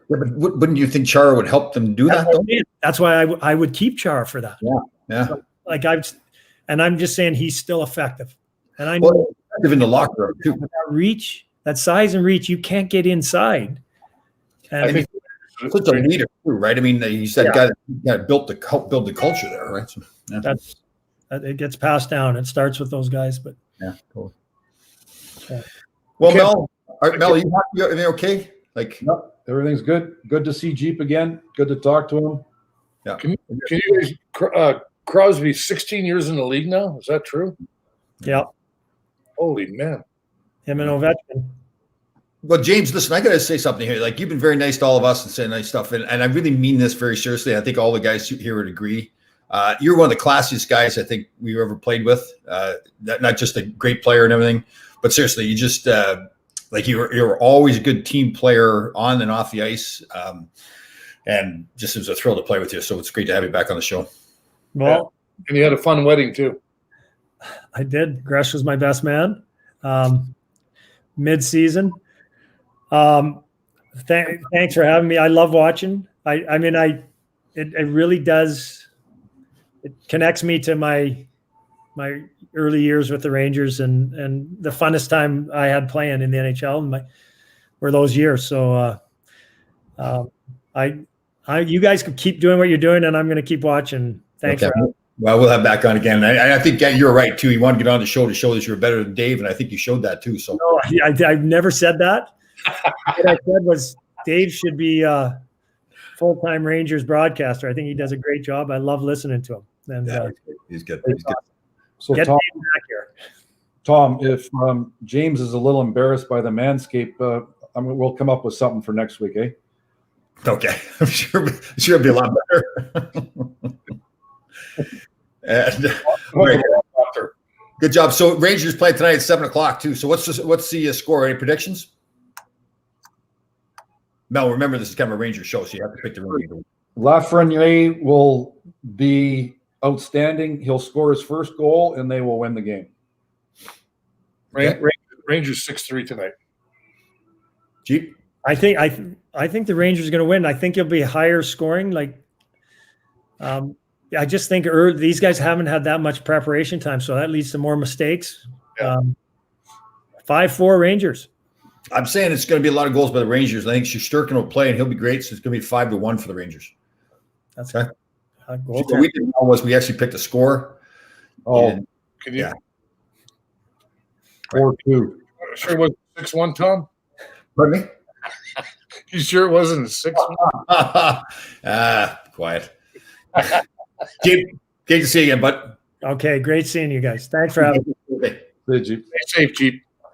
yeah, but wouldn't you think Chara would help them do that, though? That's why I would keep Chara for that. Yeah. Like I'm just saying he's still effective. And I know Well, effective in the locker room, too. that reach, that size and reach, you can't get inside. And I think Such a leader, too, right? I mean, he's that guy that built helped build the culture there, right? So, yeah. it gets passed down. It starts with those guys, but Yeah, totally. Yeah. Well, Okay. Mel, are you happy? Everything okay? Like, No, everything's good. Good to see Jeep again. Good to talk to him. yeah. Can you guys, Crosby, 16 years in the league now? Is that true? yeah, Holy man. him and Ovechkin. Well, James, listen, I got to say something here. Like, you've been very nice to all of us and saying nice stuff, and I really mean this very seriously. I think all the guys here would agree. You're one of the classiest guys I think we've ever played with. Not just a great player and everything, but seriously, you just like you're always a good team player on and off the ice, and just it was a thrill to play with you. So it's great to have you back on the show. Well, And you had a fun wedding too. I did. Gresh was my best man. Mid-season. Thanks for having me. I love watching. I mean, it really does. It connects me to my early years with the Rangers and the funnest time I had playing in the NHL were those years. So you guys can keep doing what you're doing, and I'm going to keep watching. Thanks. Okay. Well, we'll have back on again. I think you're right too. You want to get on the show to show that you're better than Dave, and I think you showed that too. So No, I've never said that. What I said was Dave should be a full-time Rangers broadcaster. I think he does a great job. I love listening to him. And yeah, he's good. He's good. So get Tom, Dave back here. Tom, if James is a little embarrassed by the Manscaped, we'll come up with something for next week, eh? Okay, I'm sure it'll be a lot better. And, right. Good job. So Rangers play tonight at 7:00 too. So what's the score? Any predictions? Mel, remember this is kind of a Rangers show, so you have to pick the Rangers. Lafreniere will be outstanding. He'll score his first goal, and they will win the game. Rangers 6-3 tonight. Jeep. I think the Rangers are going to win. I think it'll be higher scoring. Like, I just think these guys haven't had that much preparation time, so that leads to more mistakes. Yeah. 5-4 Rangers. I'm saying it's going to be a lot of goals by the Rangers. I think Shesterkin will play, and he'll be great. So it's going to be 5-1 for the Rangers. That's okay. What we did was we actually picked a score. Oh, and, Can you? Yeah. 4-2. Sure it wasn't 6-1, Tom? Pardon me? You sure it wasn't 6-1? Quiet. Jeep, great to see you again, bud. Okay, great seeing you guys. Thanks for having me. Okay. Did you? Stay safe, Jeep.